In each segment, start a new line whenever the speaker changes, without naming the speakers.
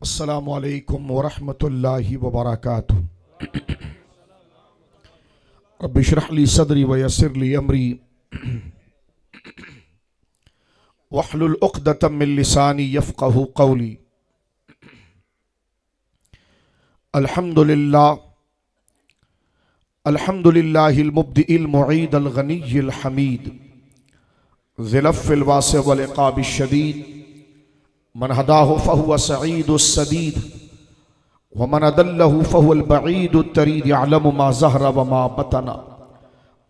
अस्सलामु अलैकुम वरहमतुल्लाहि वबरकातुहू। रब्बि इश्रह ली सदरी वयस्सिर ली अमरी वहलुल उक़दतम मिन लिसानी यफ़क़हू क़ौली। अल्हम्दुलिल्लाहिल मुब्दिइल मुईदल गनिय्यिल हमीद ज़िल अफ़्फ़िल वासिअ वल इक़ाबिश शदीद मन हदाहु फ़हुव सईदुस सदीद व मन अदल्लहु फ़हुवल बईदुत तरीद यअलमु मा ज़हरा व मा बतना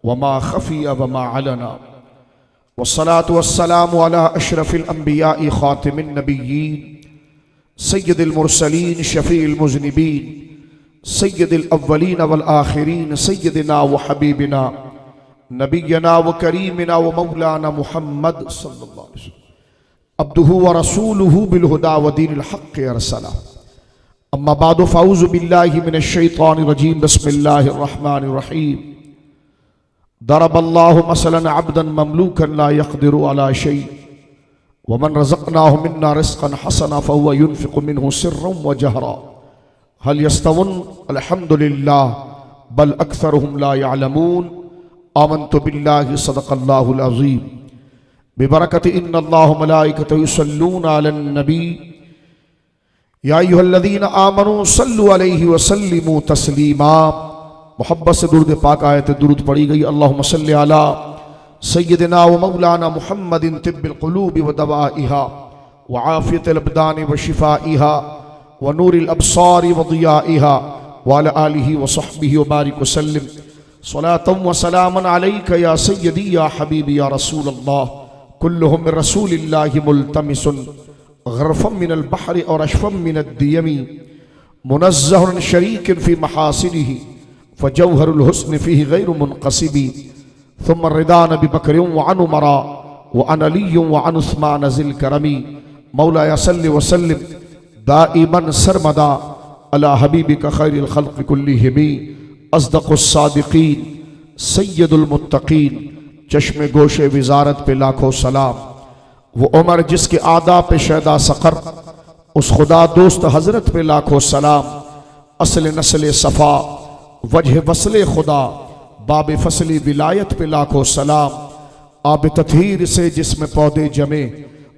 व मा ख़फ़िया व मा अलना वस्सलातु वस्सलामु अला अशरफिल अंबियाइ ख़ातिमिन नबिय्यीन सय्यिदिल मुरसलीन शफ़ीइल मुज़निबीन सय्यिदिल अव्वलीन वल आखिरीन सय्यिदिना व हबीबिना नबिय्यना व करीमिना व मौलाना मुहम्मद सल्लल्लाहु अलैहि वसल्लम अब्दुहु व रसूलुहु बिल हुदा व दीनिल हक़्क़ अरसला। अम्मा बादु फ़अऊज़ु बिल्लाहि मिनश शैतानिर रजीम बिस्मिल्लाहिर रहमानिर रहीम। दरबल्लाहु मसलन अब्दन ममलूकन ला यक़दिरु अला शै व मन रज़क़नाहु मिन्ना रिज़क़न हसना फ़हुव युनफ़िक़ु मिन्हु सिर्रन व जहरा हल यस्तवुन अल्हम्दुलिल्लाह बल अक्सरुहुम ला यअलमून। आमन्तु बिल्लाहि सदक़ल्लाहुल अज़ीम। बिबरकति इन्नल्लाह मलाइकतहु युसल्लूना अलन नबी या अय्युहल्लज़ीना आमनू सल्लु अलैहि व सल्लिमू तस्लीमा। मोहब्बत से दुरूद पाक आयत दुरूद पढ़ी गई। अल्लाहुम्मा सल्लि अला सय्यदिना व मौलाना मुहम्मदिन तिब्बिल क़ुलूबि व दवाइहा व आफ़ियतिल अबदानि व शिफ़ाइहा व नूरिल अबसारि व ज़ियाइहा व अला आलिहि व सहबिहि व बारिक व सल्लिम सलातन व सलामन अलैका या सय्यदी या हबीबी या रसूलल्लाह। कुल्लुहुम मिन रसूलिल्लाहि मुल्तमिसुन ग़रफ़म मिनल बहरि और अशफ़म मिनद दियमी मुनज़्ज़हुन शरीकिन फ़ी महासिनिही फ़जौहरुल हुस्न फ़ीहि ग़ैरु मुनक़सिबी। थुम्मा रिदा नबी बकरिन व अन उमरा व अन अलिय्युन व अन उस्मान ज़िल करमी। मौलाया सल्लि व सल्लिम दाइमन सरमदा अला हबीबिका खैरिल ख़ल्क़ि कुल्लिहिम अस्दक़ुस सादिक़ीन सय्यदुल मुत्तक़ीन। चश्मे गोशे विजारत पे लाखों सलाम। वो उमर जिसके आदा पे शैदा सक़र उस खुदा दोस्त हजरत पे लाखों सलाम। असल नस्ल सफ़ा वजह वसल खुदा बाब फसली विलायत पे लाखों सलाम। आब ततहीर से जिसमें पौधे जमे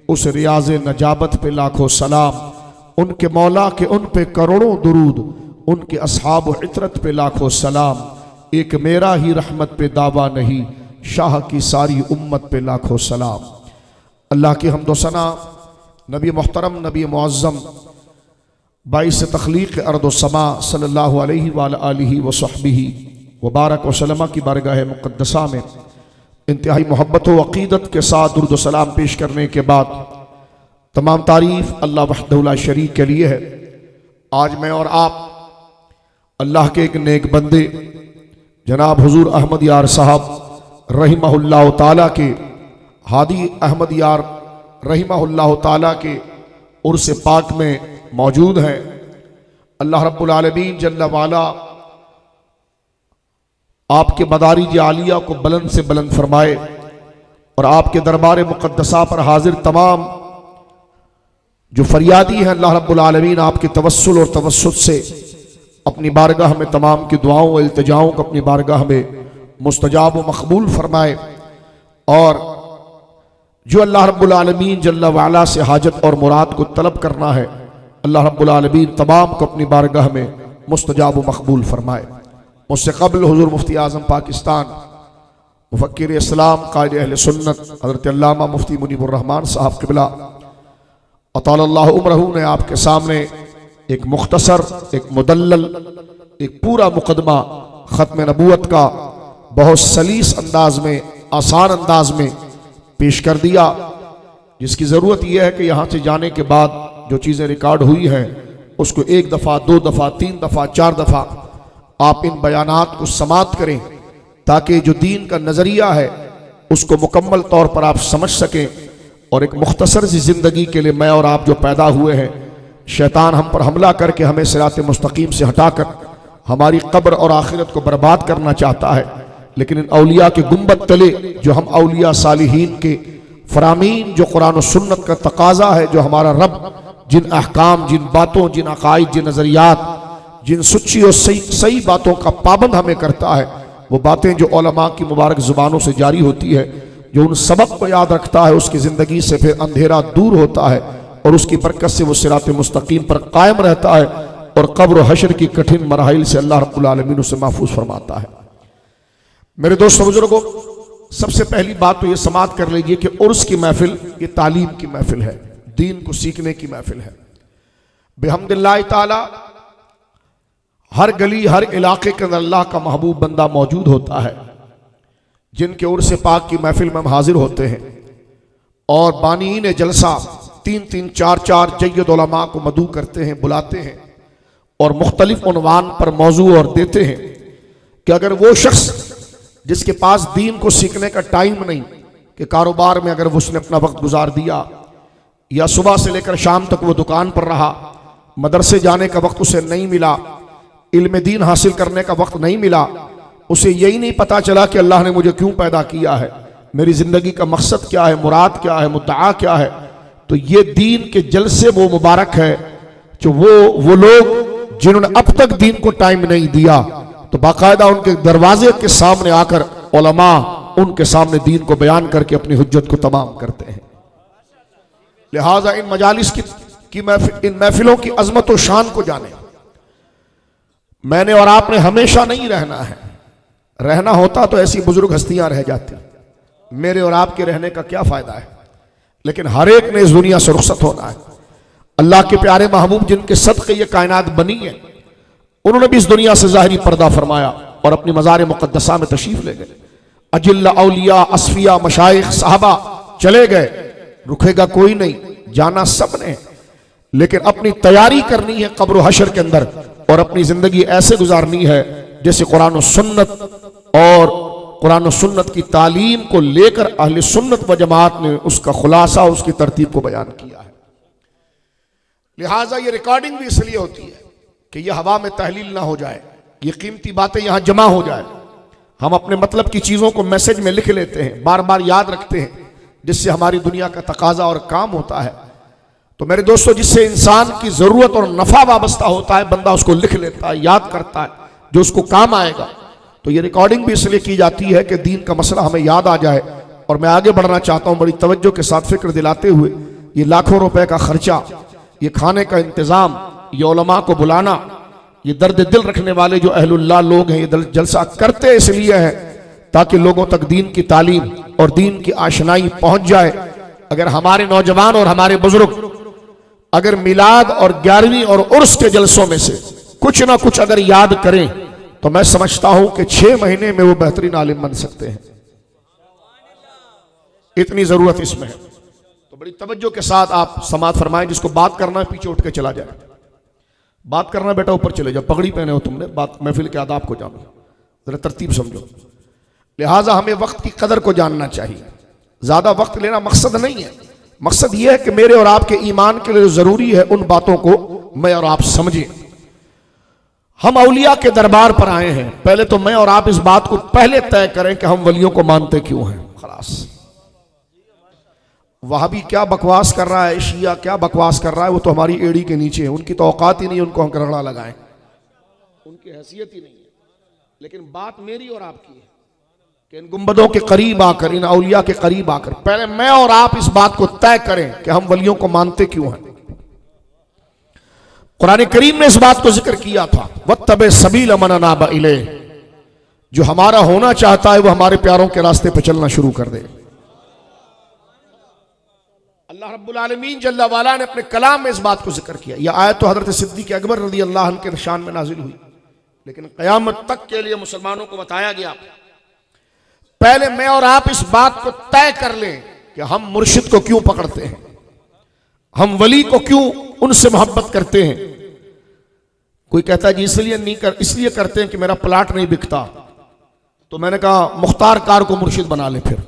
उस रियाज नजाबत पे लाखों सलाम। उनके मौला के उन पे करोड़ों दुरूद उनके अस्हाब इतरत पे लाखों सलाम। एक मेरा ही रहमत पे दावा नहीं शाह की सारी उम्मत पे लाखों सलाम। अल्लाह की हम्द व सना नबी मोहतरम नबी मुअज़्ज़म बाइस तख़लीक़ अर्द व समा सल्लल्लाहु अलैहि व आलिहि व सहबिहि व बारक व सल्लम की बारगाह मुक़द्दसा में इंतहाई मोहब्बत व अक़ीदत के साथ दुरूद व सलाम पेश करने के बाद तमाम तारीफ़ अल्लाह वहदहु ला शरीक के लिए है। आज मैं और आप अल्लाह के एक नेक बंदे जनाब हुज़ूर अहमद यार साहब रहिमहुल्लाह ताला के हादी अहमद यार रहिमहुल्लाह ताला के उर्स पाक में मौजूद हैं। अल्लाह रब्बुल आलमीन जल्ल वाला आपके मदारिज आलिया को बुलंद से बुलंद फरमाए और आपके दरबार मुक़द्दसा पर हाजिर तमाम जो फरियादी हैं अल्लाह रब्बुल आलमीन आपके तवस्सुल और तवस्सुत से अपनी बारगाह में तमाम की दुआओं व इल्तिजाओं को अपनी बारगाह में मुस्तजाब व मकबूल फरमाए। और जो अल्लाह रब्बुल आलमीन जल्ल वाला से हाजत और मुराद को तलब करना है अल्लाह रब्बुल आलमीन तमाम को अपनी बारगाह में मुस्तजाब व मकबूल फरमाए। मुझसे कबल हुज़ूर मुफ्ती आज़म पाकिस्तान मुफ़क्किर इस्लाम क़ाइद अहले सुन्नत हज़रत अल्लामा मुफ्ती मुनीबुर रहमान साहब क़िबला अतालल्लाहु उम्रहू ने आपके सामने एक मुख्तसर एक मुदल्लल एक पूरा मुकदमा ख़त्म नबूवत का बहुत सलीस अंदाज में आसान अंदाज में पेश कर दिया। जिसकी ज़रूरत यह है कि यहाँ से जाने के बाद जो चीज़ें रिकॉर्ड हुई हैं उसको एक दफ़ा दो दफ़ा तीन दफ़ा चार दफ़ा आप इन बयानात को समाअत करें ताकि जो दीन का नज़रिया है उसको मुकम्मल तौर पर आप समझ सकें। और एक मुख्तसर सी ज़िंदगी के लिए मैं और आप जो पैदा हुए हैं शैतान हम पर हमला करके हमें सिरात मुस्तकीम से हटाकर हमारी कब्र और आखिरत को बर्बाद करना चाहता है। लेकिन इन औलिया के गुंबद तले जो हम औलिया सालिहीन के फरामीन जो कुरान और सुन्नत का तकाजा है जो हमारा रब जिन अहकाम, जिन बातों, जिन अकायद, जिन नज़रियात, जिन सच्ची और सही बातों का पाबंद हमें करता है, वो बातें जो उलमा की मुबारक ज़ुबानों से जारी होती है, जो उन सबक को याद रखता है, उसकी ज़िंदगी से फिर अंधेरा दूर होता है और उसकी बरकत से वो सिरात मुस्तकीम पर कायम रहता है और कब्र हशर की कठिन मराहिल से अल्लाह रब्बुल आलमीन उसे महफूज फरमाता है। मेरे दोस्तों बुजुर्गों, सबसे पहली बात तो ये समाअत कर लीजिए कि उर्स की महफिल ये तालीम की महफिल है, दीन को सीखने की महफिल है। बिहम्दिल्लाह ताला हर गली, हर इलाके के अंदर अल्लाह का महबूब बंदा मौजूद होता है, जिनके उर्स पाक की महफिल में हम हाजिर होते हैं और बानीन जलसा 3-3, 4-4 जय्यद उलमा को मदू करते हैं, बुलाते हैं और मुख्तलिफ उन्वान पर मौजू और देते हैं कि अगर वो शख्स जिसके पास दीन को सीखने का टाइम नहीं, कि कारोबार में अगर उसने अपना वक्त गुजार दिया या सुबह से लेकर शाम तक वो दुकान पर रहा, मदरसे जाने का वक्त उसे नहीं मिला, इल्म दीन हासिल करने का वक्त नहीं मिला, उसे यही नहीं पता चला कि अल्लाह ने मुझे क्यों पैदा किया है, मेरी ज़िंदगी का मकसद क्या है, मुराद क्या है, मुद्दा क्या है, तो ये दीन के जलसे वो मुबारक है जो वो लोग जिन्होंने अब तक दीन को टाइम नहीं दिया, तो बाकायदा उनके दरवाजे के सामने आकर उलमा उनके सामने दीन को बयान करके अपनी हुज्जत को तमाम करते हैं। लिहाजा इन मजालिस इन महफिलों की अजमत और शान को जाने। मैंने और आपने हमेशा नहीं रहना है, रहना होता तो ऐसी बुजुर्ग हस्तियां रह जाती, मेरे और आपके रहने का क्या फायदा है। लेकिन हर एक ने इस दुनिया से रुखसत होना है। अल्लाह के प्यारे महबूब जिनके सदक़े ये कायनात बनी है, उन्होंने भी इस दुनिया से ज़ाहिरी पर्दा फरमाया और अपनी मज़ार मुक़द्दसा में तशरीफ ले गए। अजिल्ला, औलिया, असफिया, मशाइख, साहबा चले गए, रुकेगा कोई नहीं, जाना सब ने, लेकिन अपनी तैयारी करनी है कब्र हशर के अंदर और अपनी ज़िंदगी ऐसे गुजारनी है जैसे कुरान और सुन्नत की तालीम को लेकर अहले सुन्नत व जमात ने उसका खुलासा, उसकी तरतीब को बयान किया है। लिहाजा ये रिकॉर्डिंग भी इसलिए होती है कि यह हवा में तहलील ना हो जाए, ये कीमती बातें यहां जमा हो जाए। हम अपने मतलब की चीज़ों को मैसेज में लिख लेते हैं, बार बार याद रखते हैं, जिससे हमारी दुनिया का तकाजा और काम होता है। तो मेरे दोस्तों, जिससे इंसान की ज़रूरत और नफ़ा वाबस्ता होता है, बंदा उसको लिख लेता है, याद करता है, जो उसको काम आएगा। तो ये रिकॉर्डिंग भी इसलिए की जाती है कि दीन का मसला हमें याद आ जाए। और मैं आगे बढ़ना चाहता हूँ बड़ी तवज्जो के साथ, फिक्र दिलाते हुए, ये लाखों रुपए का खर्चा, ये खाने का इंतज़ाम, ये उलमा को बुलाना, ये दर्द दिल रखने वाले जो अहलुल्लाह लोग हैं, ये जलसा करते इसलिए है ताकि लोगों तक दीन की तालीम और दीन की आशनाई पहुंच जाए। अगर हमारे नौजवान और हमारे बुजुर्ग अगर मिलाद और 11वीं और उर्स के जलसों में से कुछ ना कुछ अगर याद करें, तो मैं समझता हूं कि 6 महीने में वो बेहतरीन आलिम बन सकते हैं। इतनी जरूरत इसमें है। तो बड़ी तवज्जो के साथ आप समाअत फरमाएं। जिसको बात करना है पीछे उठ के चला जाए, बात करना बेटा ऊपर चले जाओ, पगड़ी पहने हो तुमने, बात महफिल के आदाब को जानो, जरा तरतीब समझो। लिहाजा हमें वक्त की कदर को जानना चाहिए। ज्यादा वक्त लेना मकसद नहीं है, मकसद यह है कि मेरे और आपके ईमान के लिए जरूरी है उन बातों को मैं और आप समझें। हम औलिया के दरबार पर आए हैं, पहले तो मैं और आप इस बात को पहले तय करें कि हम वलियों को मानते क्यों हैं। खलास, वहाबी क्या बकवास कर रहा है, शिया क्या बकवास कर रहा है, वो तो हमारी एड़ी के नीचे है। उनकी तो औकात ही नहीं, उनको हम करड़ा लगाएं, उनकी हैसियत ही नहीं है। लेकिन बात मेरी और आपकी है कि इन गुंबदों के करीब आकर, इन औलिया के करीब आकर पहले मैं और आप इस बात को तय करें कि हम वलियों को मानते क्यों हैं। कुरान करीम ने इस बात को जिक्र किया था, वत्तबे सबील मन अनाब इलैह, जो हमारा होना चाहता है वो हमारे प्यारों के रास्ते पर चलना शुरू कर दे। अल्लाह रब्बुल आलमीन जल्ला वाला ने अपने कलाम में इस बात को जिक्र किया। यह आयत तो हजरत सिद्दीक़ अकबर रज़ी अल्लाह अन्हु के शान में नाजिल हुई, लेकिन क़यामत तक के लिए मुसलमानों को बताया गया पहले मैं और आप इस बात को तय कर लें कि हम मुर्शिद को क्यों पकड़ते हैं, हम वली को क्यों उनसे मोहब्बत करते हैं। कोई कहता है जी इसलिए करते हैं कि मेरा प्लाट नहीं बिकता, तो मैंने कहा मुख्तार कार को मुर्शिद बना ले। फिर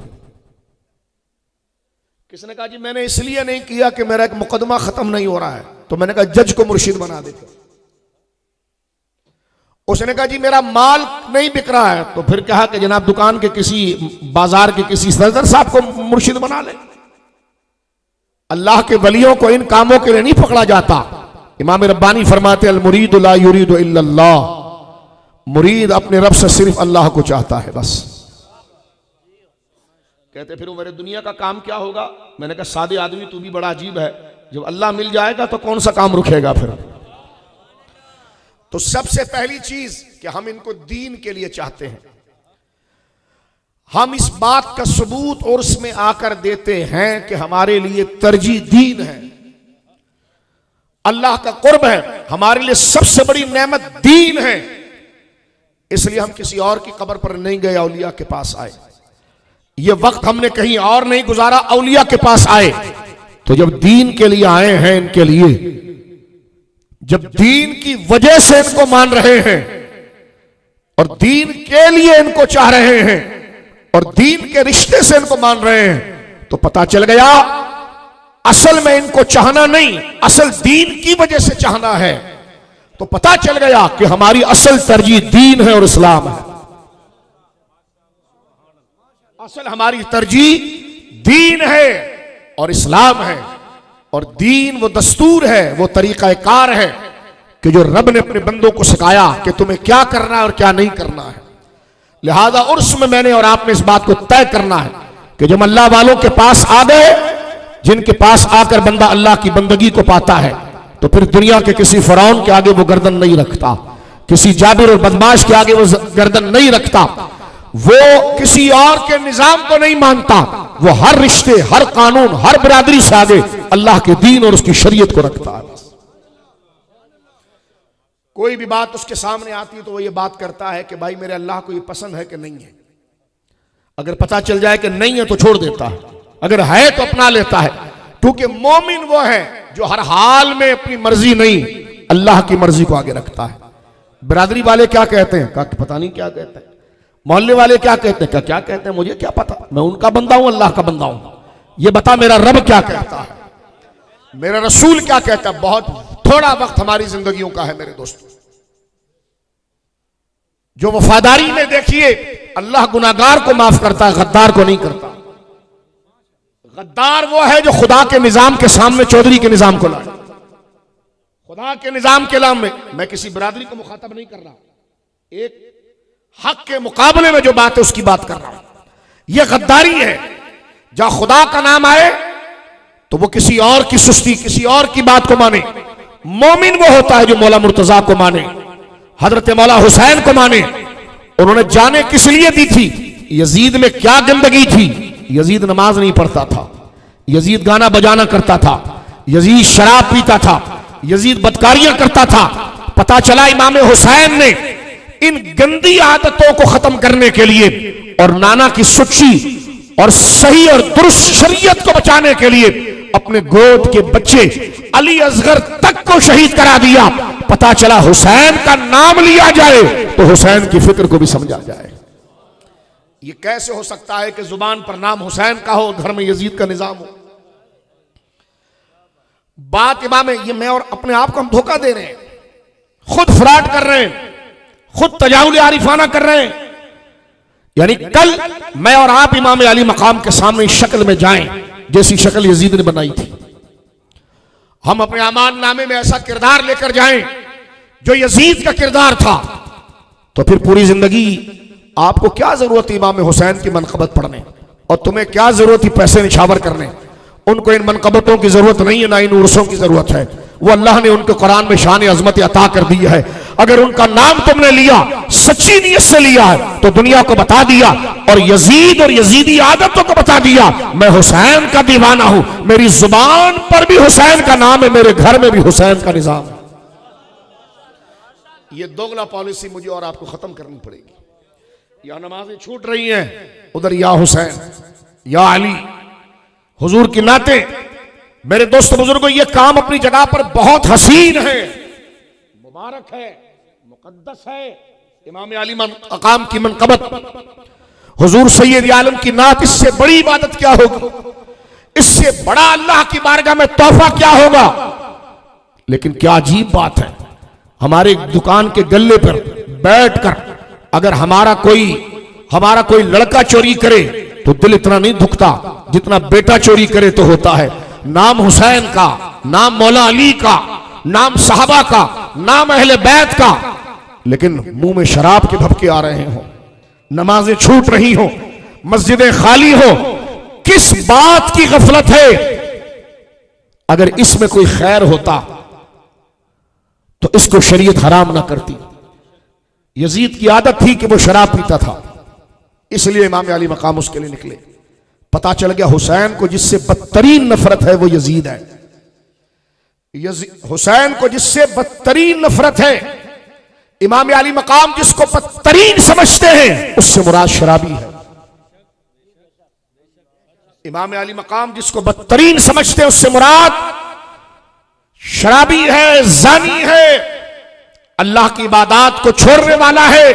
किसने कहा जी मैंने इसलिए नहीं किया कि मेरा एक मुकदमा खत्म नहीं हो रहा है, तो मैंने कहा जज को मुर्शिद बना दे। उसने कहा जी मेरा माल नहीं बिक रहा है, तो फिर कहा कि जनाब दुकान के किसी बाजार के किसी सरदार साहब को मुर्शिद बना ले। अल्लाह के वलियों को इन कामों के लिए नहीं पकड़ा जाता। इमाम रब्बानी फरमाते अल मुरीद ला युरीदु इल्लल्लाह, मुरीद अपने रब से सिर्फ अल्लाह को चाहता है बस। कहते फिर मेरे दुनिया का काम क्या होगा? मैंने कहा सादे आदमी तू भी बड़ा अजीब है, जब अल्लाह मिल जाएगा तो कौन सा काम रुकेगा फिर। तो सबसे पहली चीज कि हम इनको दीन के लिए चाहते हैं, हम इस बात का सबूत और उसमें आकर देते हैं कि हमारे लिए तरजीह दीन है, अल्लाह का कुर्ब है, हमारे लिए सबसे बड़ी नेमत दीन है। इसलिए हम किसी और की कब्र पर नहीं गए, औलिया के पास आए। ये वक्त हमने कहीं और नहीं गुजारा, औलिया के पास आए। तो जब दीन के लिए आए हैं, इनके लिए, जब दीन की वजह से इनको मान रहे हैं और दीन के लिए इनको चाह रहे हैं और दीन के रिश्ते से इनको मान रहे हैं, तो पता चल गया असल में इनको चाहना नहीं, असल दीन की वजह से चाहना है। तो पता चल गया कि हमारी असल तरजीह दीन है और इस्लाम है। असल हमारी तरजीह दीन है और इस्लाम है। और दीन वो दस्तूर है, वो तरीका कार है कि जो रब ने अपने बंदों को सिखाया कि तुम्हें क्या करना है और क्या नहीं करना है। लिहाजा उर्स में मैंने और आपने इस बात को तय करना है कि जब अल्लाह वालों के पास आ गए, जिनके पास आकर बंदा अल्लाह की बंदगी को पाता है, तो फिर दुनिया के किसी फरौन के आगे वो गर्दन नहीं रखता, किसी जाबिर और बदमाश के आगे वो गर्दन नहीं रखता, वो किसी और के निजाम को नहीं मानता, वो हर रिश्ते, हर कानून, हर बिरादरी से आगे अल्लाह के दीन और उसकी शरीयत को रखता है। कोई भी बात उसके सामने आती है तो वो ये बात करता है कि भाई मेरे अल्लाह को ये पसंद है कि नहीं है। अगर पता चल जाए कि नहीं है तो छोड़ देता है, अगर है तो अपना लेता है। क्योंकि मोमिन वो है जो हर हाल में अपनी मर्जी नहीं, अल्लाह की मर्जी को आगे रखता है। बिरादरी वाले क्या कहते हैं? कहा पता नहीं क्या कहते हैं। मोहल्ले वाले क्या कहते हैं? क्या कहते हैं मुझे क्या पता, मैं उनका बंदा हूं, अल्लाह का बंदा हूं। ये बता मेरा रब क्या कहता है, मेरा रसूल क्या कहता है। बहुत थोड़ा वक्त हमारी जिंदगियों का है मेरे दोस्तों। जो वफादारी में देखिए, अल्लाह गुनाहगार को माफ करता है, गद्दार को नहीं करता। गद्दार वो है जो खुदा के निजाम के सामने चौधरी के निजाम को लाए। खुदा के निजाम के नाम में, मैं किसी बिरादरी को मुखातब नहीं कर रहा, एक हक के मुकाबले में जो बात है उसकी बात कर रहा हूं। यह गद्दारी है। जहां खुदा का नाम आए तो वो किसी और की सुस्ती, किसी और की बात को माने। मोमिन वो होता है जो मौला मुर्तजा को माने, हजरत मौला हुसैन को माने। उन्होंने जाने किस लिए दी थी, यजीद में क्या गंदगी थी। यजीद नमाज नहीं पढ़ता था, यजीद गाना बजाना करता था, यजीद शराब पीता था, यजीद बदकारियां करता था। पता चला इमाम हुसैन ने इन गंदी आदतों को खत्म करने के लिए और नाना की सुच्ची और सही और दुरुस्त शरीयत को बचाने के लिए अपने गोद के बच्चे अली असगर तक को शहीद करा दिया। पता चला हुसैन का नाम लिया जाए तो हुसैन की फिक्र को भी समझा जाए। ये कैसे हो सकता है कि जुबान पर नाम हुसैन का हो, घर में यजीद का निजाम हो। बात इमाम, ये मैं और अपने आप को हम धोखा दे रहे हैं, खुद फ्रॉड कर रहे हैं, खुद तजावुल आरिफाना कर रहे हैं। यानी कल मैं और आप इमाम अली मकाम के सामने इस शक्ल में जाएं जैसी शक्ल यजीद ने बनाई थी। हम अपने अमान नामे में ऐसा किरदार लेकर जाएं जो यजीद का किरदार था, तो फिर पूरी जिंदगी आपको क्या जरूरत है इमाम हुसैन की मनकबत पढ़ने, और तुम्हें क्या जरूरत है पैसे निछावर करने। उनको इन मनकबतों की जरूरत नहीं है, ना इन उर्सों की जरूरत है। वो अल्लाह ने उनको कुरान में शान अजमत अता कर दी है। अगर उनका नाम तुमने लिया, सच्ची नीयत से लिया है, तो दुनिया को बता दिया और यजीद और यजीदी आदतों को बता दिया मैं हुसैन का दीवाना हूं, मेरी जुबान पर भी हुसैन का नाम है, मेरे घर में भी हुसैन का निजाम है। ये दोगला पॉलिसी मुझे और आपको खत्म करनी पड़ेगी। या नमाजें छूट रही हैं, उधर या हुसैन या अली, हुजूर की नाते। मेरे दोस्त बुजुर्गों, ये काम अपनी जगह पर बहुत हसीन है, मुबारक है, मुकद्दस है। इमाम अली मकाम की मनकबत, हुजूर सैयद आलम की नात, इससे बड़ी इबादत क्या होगी, इससे बड़ा अल्लाह की बारगाह में तोहफा क्या होगा। लेकिन क्या अजीब बात है, हमारे दुकान के गल्ले पर बैठकर अगर हमारा कोई लड़का चोरी करे तो दिल इतना नहीं दुखता जितना बेटा चोरी करे तो होता है। नाम हुसैन का, नाम मौला अली का, नाम साहबा का, नाम अहले बैत का, लेकिन मुंह में शराब के भभके आ रहे हो, नमाजें छूट रही हो, मस्जिदें खाली हो, किस बात की गफलत है? अगर इसमें कोई खैर होता तो इसको शरीयत हराम ना करती। यजीद की आदत थी कि वो शराब पीता था, इसलिए इमाम अली मकाम उसके लिए निकले। पता चल गया हुसैन को जिससे बदतरीन नफरत है वो यजीद है। हुसैन को जिससे बदतरीन नफरत है, इमाम अली मकाम जिसको बदतरीन समझते हैं, उससे मुराद शराबी है। इमाम अली मकाम जिसको बदतरीन समझते हैं, उससे मुराद शराबी है, जानी है, अल्लाह की इबादत को छोड़ने वाला है,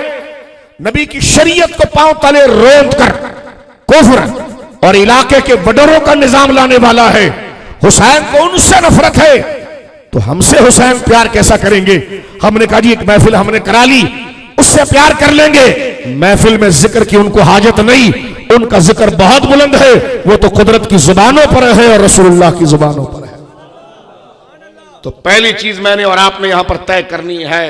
नबी की शरीयत को पांव तले रोंद कर कुफ्र और इलाके के वडरों का निजाम लाने वाला है। हुसैन को उनसे नफरत है, तो हमसे हुसैन प्यार कैसा करेंगे? हमने कहा जी एक महफिल हमने करा ली, उससे प्यार कर लेंगे। महफिल में जिक्र की उनको हाजत नहीं, उनका जिक्र बहुत बुलंद है, वो तो कुदरत की जुबानों पर है और रसूलुल्लाह की जुबानों पर है। तो पहली चीज मैंने और आपने यहां पर तय करनी है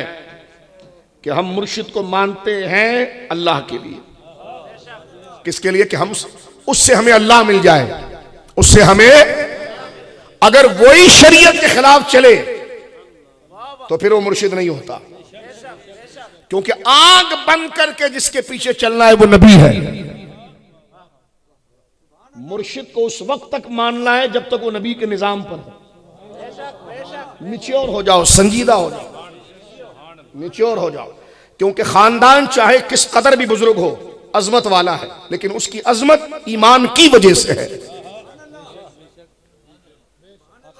कि हम मुर्शिद को मानते हैं अल्लाह के लिए। किसके लिए? कि हम उससे हमें अल्लाह मिल जाए, उससे हमें, अगर वही शरीयत के खिलाफ चले तो फिर वो मुर्शिद नहीं होता, क्योंकि आंख बंद करके जिसके पीछे चलना है वो नबी है। मुर्शिद को उस वक्त तक मानना है जब तक वो नबी के निजाम पर है। मिच्योर हो जाओ, संजीदा हो जाओ, मिच्योर हो जाओ, क्योंकि खानदान चाहे किस कदर भी बुजुर्ग हो, अजमत वाला है, लेकिन उसकी अजमत ईमान की वजह से है।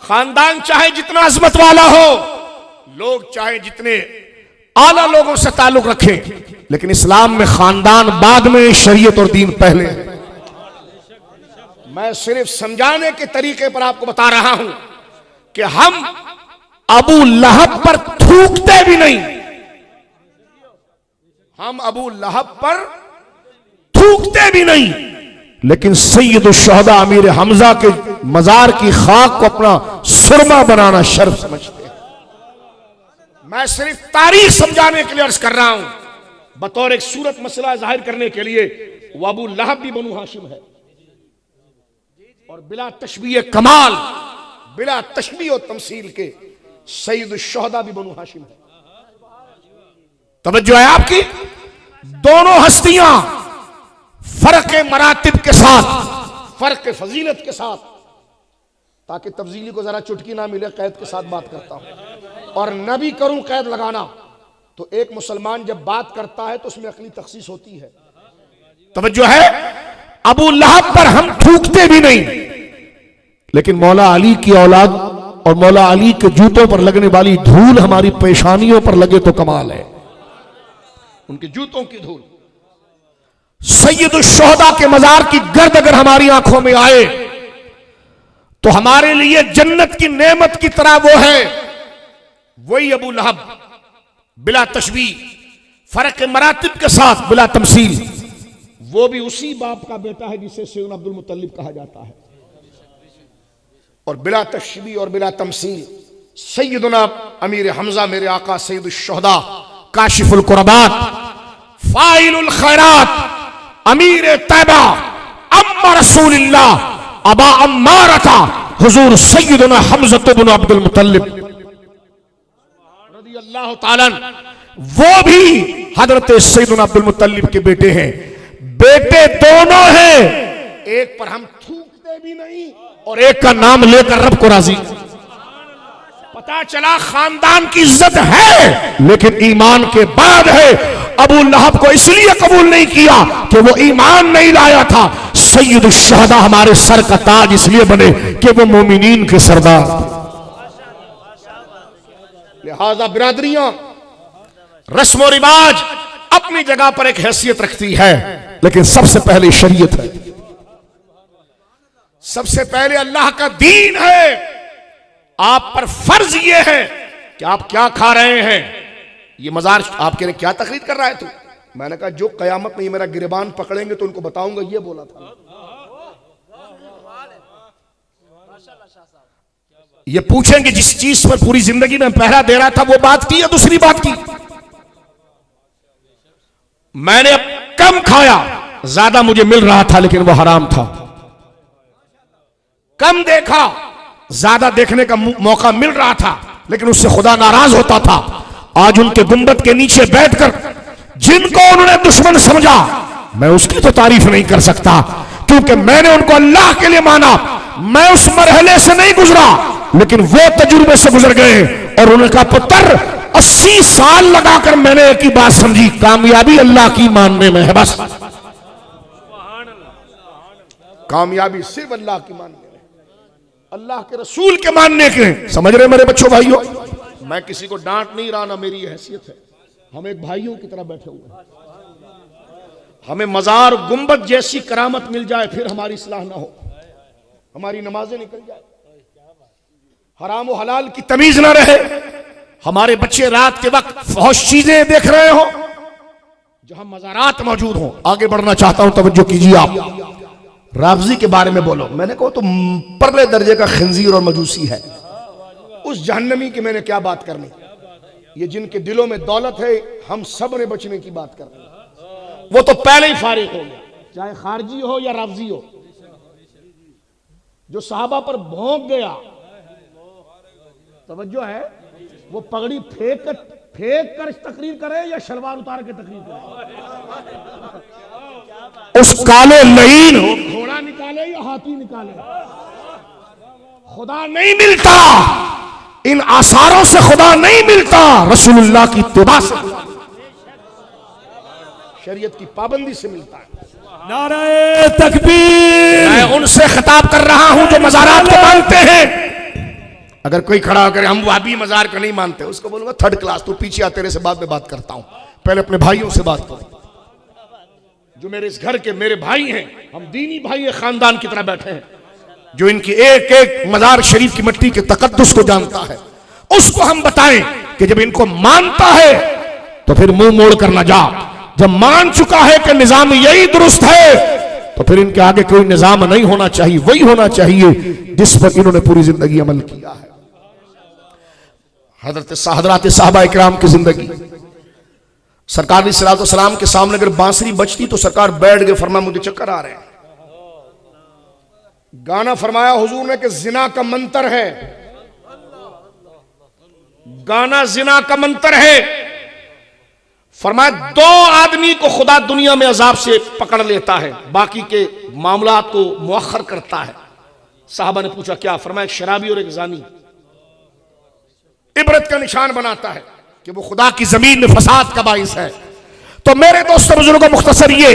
खानदान चाहे जितना अजमत वाला हो, लोग चाहे जितने आला लोगों से ताल्लुक रखें, लेकिन इस्लाम में खानदान बाद में, शरीयत और दीन पहले है। मैं सिर्फ समझाने के तरीके पर आपको बता रहा हूं कि हम अबू लहब पर थूकते भी नहीं, हम अबू लहब पर थूकते भी नहीं, लेकिन सैयदुल शुहदा अमीर हमजा के मजार की खाक को अपना सुरमा बनाना शर्फ समझते हैं। मैं सिर्फ तारीख समझाने के लिए अर्ज कर रहा हूं, बतौर एक सूरत मसला जाहिर करने के लिए। वो अबू लहब भी बनु हाशिम है, और बिला तशबीह कमाल, बिला तशबीह और तमसील के सैयदुल शुहदा भी बनु हाशिम है। तवज्जो है आपकी? दोनों हस्तियां फर्क मरातिब के साथ, फर्क फजीलत के साथ, ताकि तफजीली को जरा चुटकी ना मिले, कैद के साथ बात करता हूं और न भी करूं कैद लगाना। तो एक मुसलमान जब बात करता है तो उसमें अकली तखसीस होती है। तवज्जो है? अबू लहब पर हम थूकते भी नहीं, लेकिन मौला अली की औलाद और मौला अली के जूतों पर लगने वाली धूल हमारी पेशानियों पर लगे तो कमाल है, उनके जूतों की धूल। सैयदुल शुहदा के मजार की गर्द अगर हमारी आंखों में आए तो हमारे लिए जन्नत की नेमत की तरह वो है। वही अबू लहब बिला तशबीह, फर्क मरातिब के साथ, बिला तमसील, वो भी उसी बाप का बेटा है जिसे सैयदना अब्दुल मुत्तलिब कहा जाता है। और बिला तशबीह और बिला तमसील सैयदना अमीर हमजा मेरे आका सैयदुल शुहदा, काशिफुल कुरबात, फाइलुल खैरात, अमीर तैबा, अम्मा रसूलिल्लाह, अबा अम्मारता, हुजूर सैयदना हमजा इब्न अब्दुल मुत्तलिब रज़ियल्लाहु ताला, वो भी हजरत सैयदना अब्दुल मुत्तलिब के बेटे हैं। बेटे दोनों हैं, एक पर हम थूकते भी नहीं और एक का नाम लेकर रब को राजी। पता चला खानदान की इज्जत है, लेकिन ईमान के बाद है। अबू लहब को इसलिए कबूल नहीं किया कि वो ईमान नहीं लाया था। सैयद शुहदा हमारे सर का ताज इसलिए बने कि वो मोमिनीन के सरदार। लिहाजा बिरादरियां, रस्म और रिवाज अपनी जगह पर एक हैसियत रखती है, लेकिन सबसे पहले शरीयत है, सबसे पहले अल्लाह का दीन है। आप पर फर्ज ये है कि आप क्या खा रहे हैं। ये मजार आपके लिए क्या तकरीर कर रहा है तू? मैंने कहा जो कयामत में ये मेरा गिरबान पकड़ेंगे तो उनको बताऊंगा, ये बोला था। ये पूछेंगे जिस चीज पर पूरी जिंदगी में पहरा दे रहा था वो बात की या दूसरी बात की। मैंने कम खाया, ज्यादा मुझे मिल रहा था लेकिन वो हराम था। कम देखा, ज्यादा देखने का मौका मिल रहा था लेकिन उससे खुदा नाराज होता था। आज उनके गुंबद के नीचे बैठकर जिनको उन्होंने दुश्मन समझा, मैं उसकी तो तारीफ नहीं कर सकता क्योंकि मैंने उनको अल्लाह के लिए माना। मैं उस मरहले से नहीं गुजरा लेकिन वो तजुर्बे से गुजर गए और उनका पुत्र 80 साल लगाकर मैंने एक ही बात समझी, कामयाबी अल्लाह की मानने में है। बस कामयाबी सिर्फ अल्लाह की मानने में, अल्लाह के रसूल के मानने के। समझ रहे मेरे बच्चों भाइयों, मैं किसी को डांट नहीं रहा, ना मेरी हैसियत है। हम एक भाइयों की तरह बैठे हुए हैं। हमें मजार गुंबद जैसी करामत मिल जाए फिर हमारी इस्लाह ना हो, हमारी नमाजें निकल जाए, हराम और हलाल की तमीज ना रहे, हमारे बच्चे रात के वक्त फौश चीजें देख रहे हो जहां मजारात मौजूद हो। आगे बढ़ना चाहता हूं, तवज्जो कीजिए आप। राफजी के बारे में बोलो, मैंने कहा तो परले दर्जे का खंजीर और मजूसी है। उस जहन्नमी की मैंने क्या बात करनी। ये जिनके दिलों में दौलत है, हम सब ने बचने की बात करनी, वो तो पहले ही फारिग हो गया, चाहे खारजी हो या राफजी हो। जो सहाबा पर भौंक गया, तवज्जो है, वो पगड़ी फेंक कर तकरीर करे या शलवार उतार के तकरीर करे। उस काले लईन घोड़ा निकाले या हाथी निकाले, खुदा नहीं मिलता, इन आसारों से खुदा नहीं मिलता, रसूलुल्लाह की इत्तिबा से, शरीयत की पाबंदी से मिलता है।
नारे तकबीर।
मैं उनसे खिताब कर रहा हूं जो मज़ारात को मानते हैं। अगर कोई खड़ा होकर हम वाबी मज़ार को नहीं मानते, उसको बोलूंगा थर्ड क्लास, तू पीछे आ, तेरे से बाद में बात करता हूं, पहले अपने भाइयों से बात करो जो मेरे इस घर के मेरे भाई हैं। हम दीनी भाई खानदान की तरह बैठे हैं, जो इनकी एक एक मज़ार शरीफ की मिट्टी के तकद्दुस को जानता है, उसको हम बताएं कि जब इनको मानता है तो फिर मुंह मोड़ कर ना जा। जब मान चुका है कि निजाम यही दुरुस्त है तो फिर इनके आगे कोई निजाम नहीं होना चाहिए, वही होना चाहिए जिस पर इन्होंने पूरी जिंदगी अमल किया है। हजरत साहबा इकराम की जिंदगी, सरकार सलाम के सामने अगर बांसुरी बजती तो सरकार बैठ गए, फरमाया मुझे चक्कर आ रहे हैं। गाना फरमाया हुजूर ने कि जिना का मंतर है, गाना जिना का मंतर है। फरमाया 2 आदमी को खुदा दुनिया में अजाब से पकड़ लेता है, बाकी के मामलात को मुअख्खर करता है। साहबा ने पूछा क्या? फरमाया एक शराबी और एक जानी। इबरत का निशान बनाता है कि वो खुदा की जमीन में फसाद का बाइस है। तो मेरे दोस्तों बुजुर्गों, मुख्तसर ये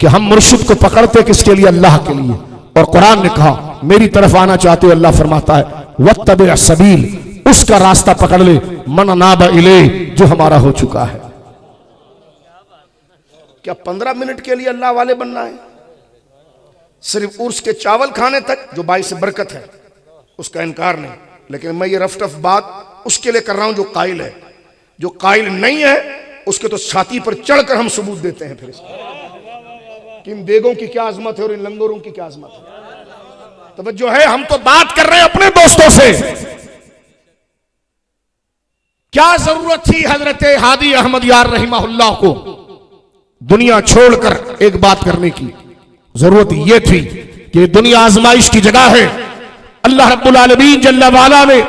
कि हम मुर्शिद को पकड़ते किसके लिए? अल्लाह के लिए। और कुरान ने कहा मेरी तरफ आना चाहते हो, अल्लाह फरमाता है वत्तबि सबील, उसका रास्ता पकड़ ले, मन अनाबा इले, जो हमारा हो चुका है। क्या 15 मिनट के लिए अल्लाह वाले बनना है? सिर्फ उर्स के चावल खाने तक जो बाइस बरकत है उसका इनकार नहीं, लेकिन मैं ये रफ टफ बात उसके लिए कर रहा हूं जो कायल है। जो कायल नहीं है उसके तो छाती पर चढ़कर हम सबूत देते हैं। फिर कि इन देगों की क्या अजमत है और इन लंगोरों की क्या अजमत है। तवज्जो है, हम तो बात कर रहे हैं अपने दोस्तों से। क्या जरूरत थी हजरत हादी अहमद यार रहिमहुल्लाह को दुनिया छोड़कर एक बात करने की? जरूरत यह थी कि दुनिया आजमाइश की जगह है। अल्लाह रब्बुल आलमीन जल्ला वाला ने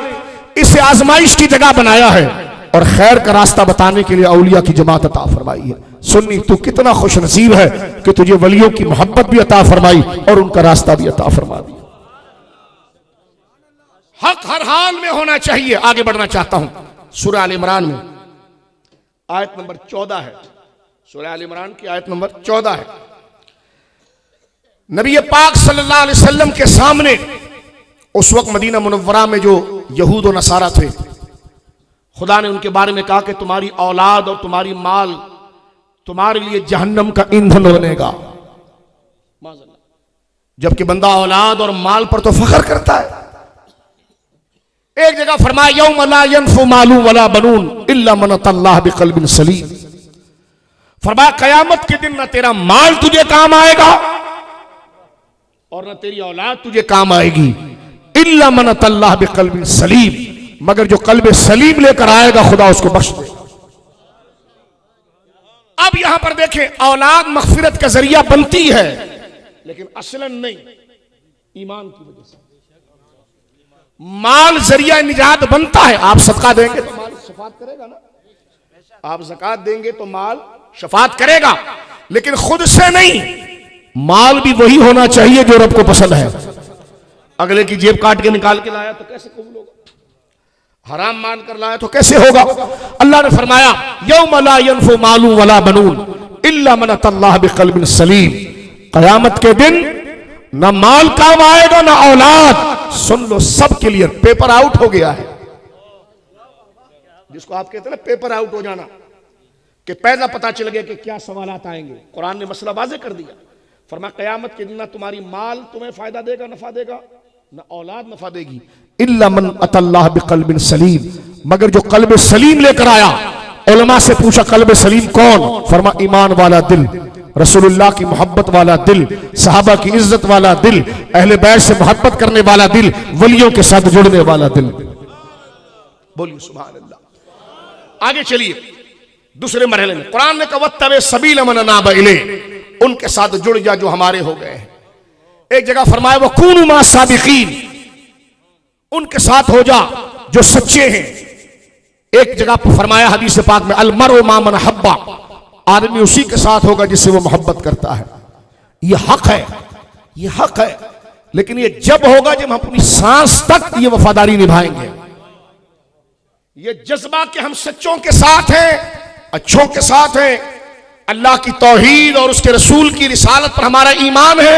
इसे आजमाइश की जगह बनाया है और खैर का रास्ता बताने के लिए औलिया की जमात अता फरमाई है। सुन्नी, तू कितना खुश नसीब है कि तुझे वलियों की मोहब्बत भी अता फरमाई और उनका रास्ता भी अता फरमा दिया। हक हर हाल में होना चाहिए। आगे बढ़ना चाहता हूं, सूरह आल इमरान में आयत नंबर 14 है। सूरह आल इमरान की आयत नंबर 14 है। नबी पाक सल्लल्लाहु अलैहि वसल्लम के सामने उस वक्त मदीना मुनव्वरा में जो यहूद और नसारा थे, खुदा ने उनके बारे में कहा कि तुम्हारी औलाद और तुम्हारी माल तुम्हारे लिए जहन्नम का ईंधन बनेगा। जबकि बंदा औलाद और माल पर तो फख्र करता है। एक जगह फरमाया यौम ला यनफु मालू वला बनून इल्ला मन अल्लाह बिक़ल्बिन सलीम। फरमाया कयामत के दिन न तेरा माल तुझे काम आएगा और न तेरी औलाद तुझे काम आएगी, इल्ला मन अतल्लाह बिक़ल्बिन सलीम, मगर जो कल्ब सलीम लेकर आएगा खुदा उसको बख्श देगा। अब यहां पर देखें, औलाद मगफिरत का जरिया बनती है, लेकिन असलन नहीं, ईमान की वजह से। माल जरिया निजात बनता है। आप सदका देंगे तो माल शफात करेगा ना, आप ज़कात देंगे तो माल शफात करेगा, लेकिन खुद से नहीं। माल भी वही होना चाहिए जो रब को पसंद है। अगले की जेब काट के निकाल के लाया तो कैसे कबूल होगा? हराम मान कर लाया तो कैसे होगा? अल्लाह ने फरमाया यौम ला यनफु मालू वला बनून इल्ला मन अतल्लाह बिक़ल्बिन सलीम, क़यामत के दिन ना माल काम आएगा ना औलाद। सुन लो, सब क्लियर, पेपर आउट हो गया है। जिसको आप कहते हैं ना पेपर आउट हो जाना, कि पहला पता चल गया कि क्या सवालात आएंगे। कुरान ने मसला वाज़ेह कर दिया। फरमा क़यामत के दिन ना तुम्हारी माल तुम्हें फायदा देगा, नफा देगा, ना औलाद नफा देगी। इल्ला मन अतल्लाह बिक़ल्बिन सलीम, मगर जो कल्ब सलीम लेकर आया। उलमा से पूछा कल्ब सलीम कौन? फरमा ईमान वाला दिल, रसूलुल्लाह की मोहब्बत वाला दिल, सहाबा की इज्जत वाला दिल, अहले बैत से मोहब्बत करने वाला दिल, वलियों के साथ जुड़ने वाला दिल। बोलिए सुभान अल्लाह। आगे चलिए दूसरे मरहले में। कुरान ने कहा वत्तबे सबील मन अनाब इले, उनके साथ जुड़ जा जो हमारे हो गए हैं। एक जगह फरमाया वकूनु मा साबिकीन, उनके साथ हो जा जो सच्चे हैं। एक जगह पर फरमाया हदीस पाक में अल मरउ मा मन हब्बा, आदमी उसी के साथ होगा जिससे वो मोहब्बत करता है। ये हक है, ये हक है, लेकिन ये जब होगा जब हम अपनी सांस तक ये वफादारी निभाएंगे। ये जज्बा कि हम सच्चों के साथ हैं, अच्छों के साथ हैं, अल्लाह की तौहीद और उसके रसूल की रिसालत पर हमारा ईमान है,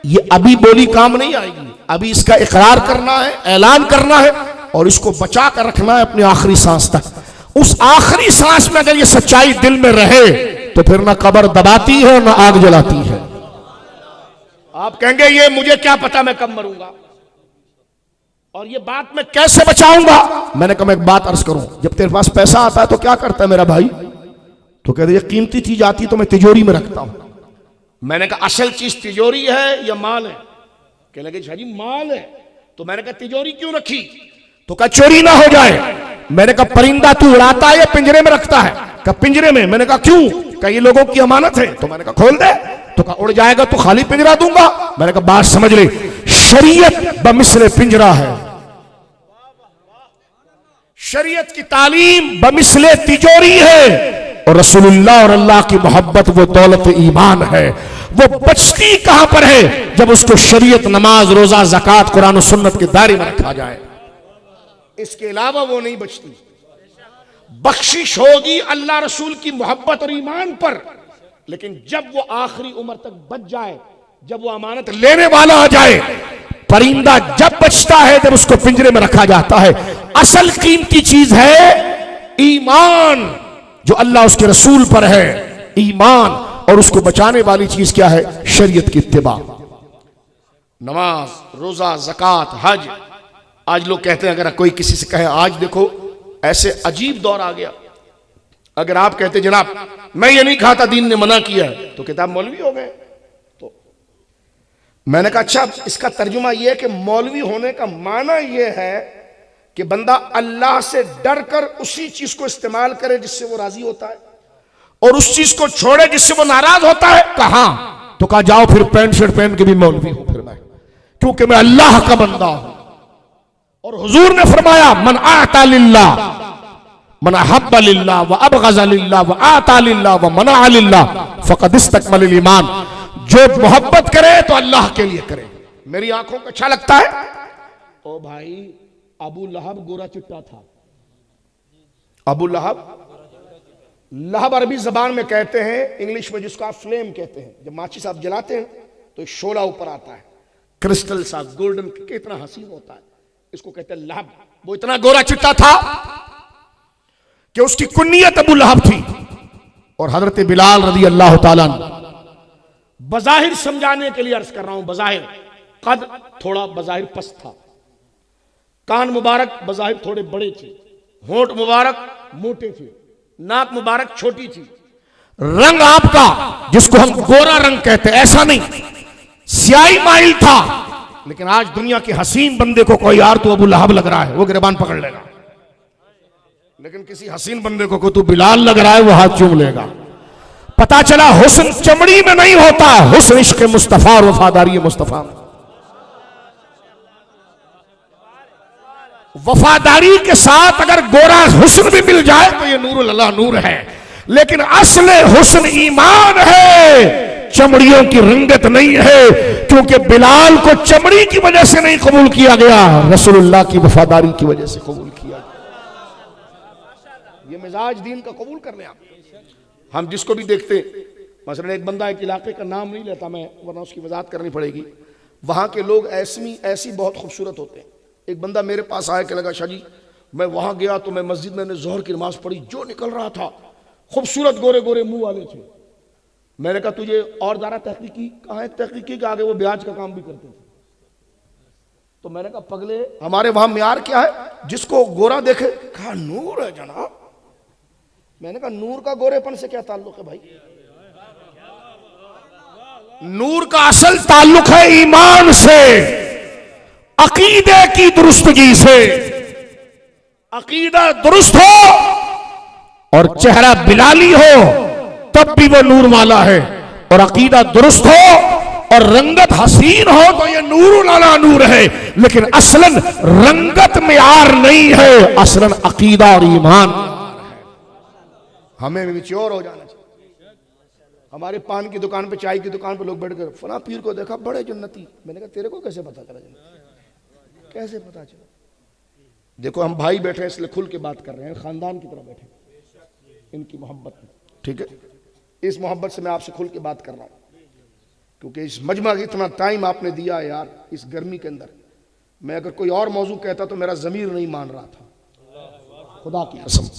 ये अभी बोली काम नहीं आएगी। अभी इसका इकरार करना है, ऐलान करना है, और इसको बचा कर रखना है अपनी आखिरी सांस तक। उस आखिरी सांस में अगर ये सच्चाई दिल में रहे तो फिर ना कब्र दबाती है ना आग जलाती है। आप कहेंगे ये मुझे क्या पता मैं कब मरूंगा, और ये बात मैं कैसे बचाऊंगा? मैंने कहा मैं एक बात अर्ज करूं, जब तेरे पास पैसा आता है तो क्या करता है मेरा भाई? तो कहते ये कीमती चीज आती तो मैं तिजोरी में रखता हूं। मैंने कहा असल चीज तिजोरी है या माल है? कहने लगे शाह जी माल है। तो मैंने कहा तिजोरी क्यों रखी? तो कहा चोरी ना हो जाए। मैंने कहा परिंदा तू उड़ाता है या पिंजरे में रखता है? कहा पिंजरे में। मैंने कहा क्यों? कहा ये लोगों की अमानत है। तो मैंने कहा खोल दे। तो कहा उड़ जाएगा तो खाली पिंजरा दूंगा। मैंने कहा बात समझ ले, शरीयत बमिसले पिंजरा है, शरीयत की तालीम बमिसले तिजोरी है, और रसूलुल्लाह और अल्लाह की मोहब्बत वो दौलत ईमान है। वो बचती कहां पर है? जब उसको शरीयत, नमाज, रोजा, ज़कात, कुरान और सुन्नत के दायरे में रखा जाए। इसके अलावा वो नहीं बचती। बख्शिश होगी अल्लाह रसूल की मोहब्बत और ईमान पर, लेकिन जब वो आखिरी उम्र तक बच जाए, जब वो अमानत लेने वाला आ जाए। परिंदा जब बचता है जब उसको पिंजरे में रखा जाता है। असल कीमती चीज है ईमान, जो अल्लाह उसके रसूल पर है, ईमान, और उसको बचाने वाली चीज क्या है? शरीयत की इत्तिबा। नमाज, रोजा, ज़कात, हज। आज लोग कहते हैं, अगर कोई किसी से कहे आज देखो ऐसे अजीब दौर आ गया, अगर आप कहते जनाब मैं ये नहीं खाता, दीन ने मना किया है, तो किताब मौलवी हो गए। तो मैंने कहा अच्छा इसका तर्जुमा यह है कि मौलवी होने का माना यह है कि बंदा अल्लाह से डर कर उसी चीज को इस्तेमाल करे जिससे वो राजी होता है, और उस चीज को छोड़े जिससे वो नाराज होता है। कहां? तो कहा जाओ फिर पैंट शर्ट पहन के भी मौलवी हो फिर मैं, क्योंकि मैं अल्लाह का बंदा हूं। और हुजूर ने फरमाया मन आता लिल्लाह मन अहब्बा लिल्लाह व अबग़ज़ा लिल्लाह व आता लिल्लाह व मना लिल्लाह फ़क़द इस्तकमल ईमान। जो मोहब्बत करे तो अल्लाह के लिए करे। मेरी आंखों को अच्छा लगता है। ओ भाई अबू लहब गोरा चिट्टा था। अबू लहब, लहब अरबी जबान में कहते हैं, इंग्लिश में जिसको आप फ्लेम कहते हैं, जब माचिस आप जलाते हैं तो शोला ऊपर आता है, क्रिस्टल सा गोल्डन, कितना हसीन होता है, इसको कहते हैं लहब। वो इतना गोरा चिट्टा था कि उसकी कुन्नियत अबू लहब थी। और हजरत बिलाल रज़ी अल्लाह ताला बज़ाहिर समझाने के लिए अर्ज कर रहा हूं, बज़ाहिर कद थोड़ा बज़ाहिर पस्त था, कान मुबारक बज़ाहिर थोड़े बड़े थे, होंठ मुबारक मोटे थे, नाक मुबारक छोटी थी। रंग आपका जिसको हम गोरा रंग कहते हैं ऐसा नहीं, स्याही माइल था, लेकिन आज दुनिया के हसीन बंदे को कोई यार तू अबू लहब लग रहा है, वो गिरबान पकड़ लेगा। लेकिन किसी हसीन बंदे को तू बिलाल लग रहा है, वो हाथ चूम लेगा। पता चला हुस्न चमड़ी में नहीं होता, हुस्न इश्क मुस्तफा और वफादारी मुस्तफा में। वफादारी के साथ अगर गोरा हुस्न भी मिल जाए तो ये नूरुल अल्लाह नूर है, लेकिन असले हुस्न ईमान है, चमड़ियों की रंगत नहीं है। क्योंकि बिलाल को चमड़ी की वजह से नहीं कबूल किया गया, रसूलुल्लाह की वफादारी की वजह से कबूल किया गया। ये मिजाज दीन का कबूल कर लें आप। हम जिसको भी देखते, मसलन एक बंदा एक इलाके का नाम नहीं लेता मैं, वरना उसकी वजाहत करनी पड़ेगी। वहां के लोग ऐसी बहुत खूबसूरत होते हैं। एक बंदा मेरे पास आया कि लगा शाह जी मैं वहां गया तो मैं मस्जिद में जोहर की नमाज पढ़ी, जो निकल रहा था खूबसूरत गोरे गोरे मुंह वाले थे। मैंने कहा तुझे और ज़्यादा तहकीकी कहाँ है? तहकीकी के आगे वो ब्याज का काम भी करते थे। तो मैंने कहा पगले हमारे वहां म्यार क्या है, जिसको गोरा देखे कहा नूर है जनाब। मैंने कहा नूर का गोरेपन से क्या ताल्लुक है भाई? नूर का असल ताल्लुक है ईमान से, अकीदे की दुरुस्तगी से। अकीदा दुरुस्त हो और चेहरा बिलाली हो तब भी वो नूर वाला है, और अकीदा दुरुस्त हो और रंगत हसीन हो तो ये नूरुल अला नूर है। लेकिन असलन रंगत मेयार नहीं है, असलन अकीदा और ईमान। हमें मैच्योर हो जाना चाहिए। हमारे पान की दुकान पे, चाय की दुकान पे लोग बैठकर फला पीर को देखा बड़े जन्नती। मैंने कहा तेरे को कैसे पता चला? कैसे पता चला? देखो हम भाई बैठे हैं इसलिए खुल के बात कर रहे हैं, खानदान की तरह बैठे इनकी मोहब्बत में, ठीक है? इस मोहब्बत से मैं आपसे खुल के बात कर रहा हूं, क्योंकि इस मजमा का इतना टाइम आपने दिया है यार इस गर्मी के अंदर। मैं अगर कोई और मौजू कहता तो मेरा जमीर नहीं मान रहा था, खुदा की कसम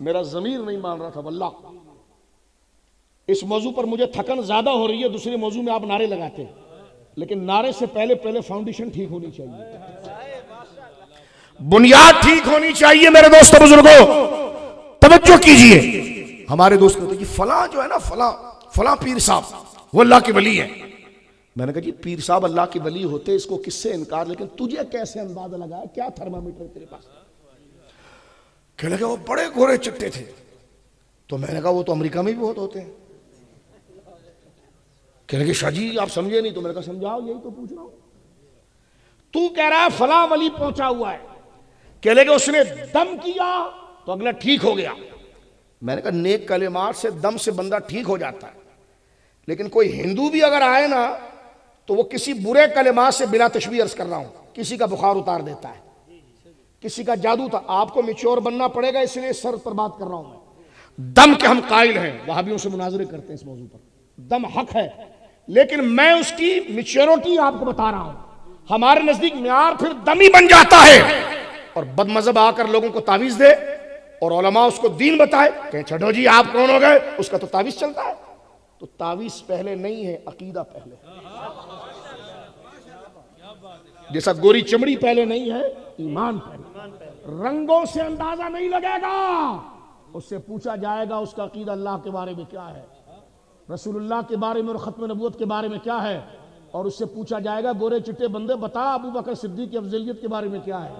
मेरा जमीर नहीं मान रहा था वल्लाह। इस मौजू पर मुझे थकन ज्यादा हो रही है। दूसरे मौजू में आप नारे लगाते हैं, लेकिन नारे से पहले पहले फाउंडेशन ठीक होनी चाहिए, बुनियाद ठीक होनी चाहिए। मेरे दोस्तों बुजुर्गों तवज्जो कीजिए। हमारे दोस्त कहते कि फला जो है ना फला पीर साहब वो अल्लाह के वली है। मैंने कहा जी पीर साहब अल्लाह के वली होते इसको किससे इनकार, लेकिन तुझे कैसे अंदाजा लगा, क्या थर्मामीटर तेरे पास? कहने लगे वो बड़े गोरे चिट्टे थे। तो मैंने कहा वो तो अमेरिका में भी बहुत होते हैं। कहने लगे शाह जी आप समझे नहीं। तो मैंने कहा समझाओ, यही तो पूछ रहा हूं। तू कह रहा है फला वली पहुंचा हुआ है, कह लगे उसने दम किया तो अगला ठीक हो गया। मैंने कहा नेक कलेमात से दम से बंदा ठीक हो जाता है, लेकिन कोई हिंदू भी अगर आए ना तो वो किसी बुरे कलेमात से बिना तशबीह अर्ज कर रहा हूं, किसी का बुखार उतार देता है, किसी का जादू था। आपको मैच्योर बनना पड़ेगा, इसलिए सर पर बात कर रहा हूं मैं। दम के हम कायल हैं, वहाबियों से मुनाजरे करते हैं इस मौजू पर। दम हक है, लेकिन मैं उसकी मैच्योरिटी आपको बता रहा हूं। हमारे नजदीक म्यार फिर दम ही बन जाता है, और बदमजहब आकर लोगों को तावीज दे और उलमा उसको दीन बताए, कहें छठो जी आप कौन हो गए, उसका तो तावीज चलता है। तो तावीज पहले नहीं है, अकीदा पहले। जैसा गोरी चमड़ी पहले नहीं है, ईमान पहले। रंगों से अंदाजा नहीं लगेगा, उससे पूछा जाएगा उसका अकीदा अल्लाह के बारे में क्या है, रसूलुल्लाह के बारे में और खत्म नबूवत के बारे में क्या है, और उससे पूछा जाएगा गोरे चिट्टे बंदे बता अबू बकर सिद्दीक की अफजलियत के बारे में क्या है,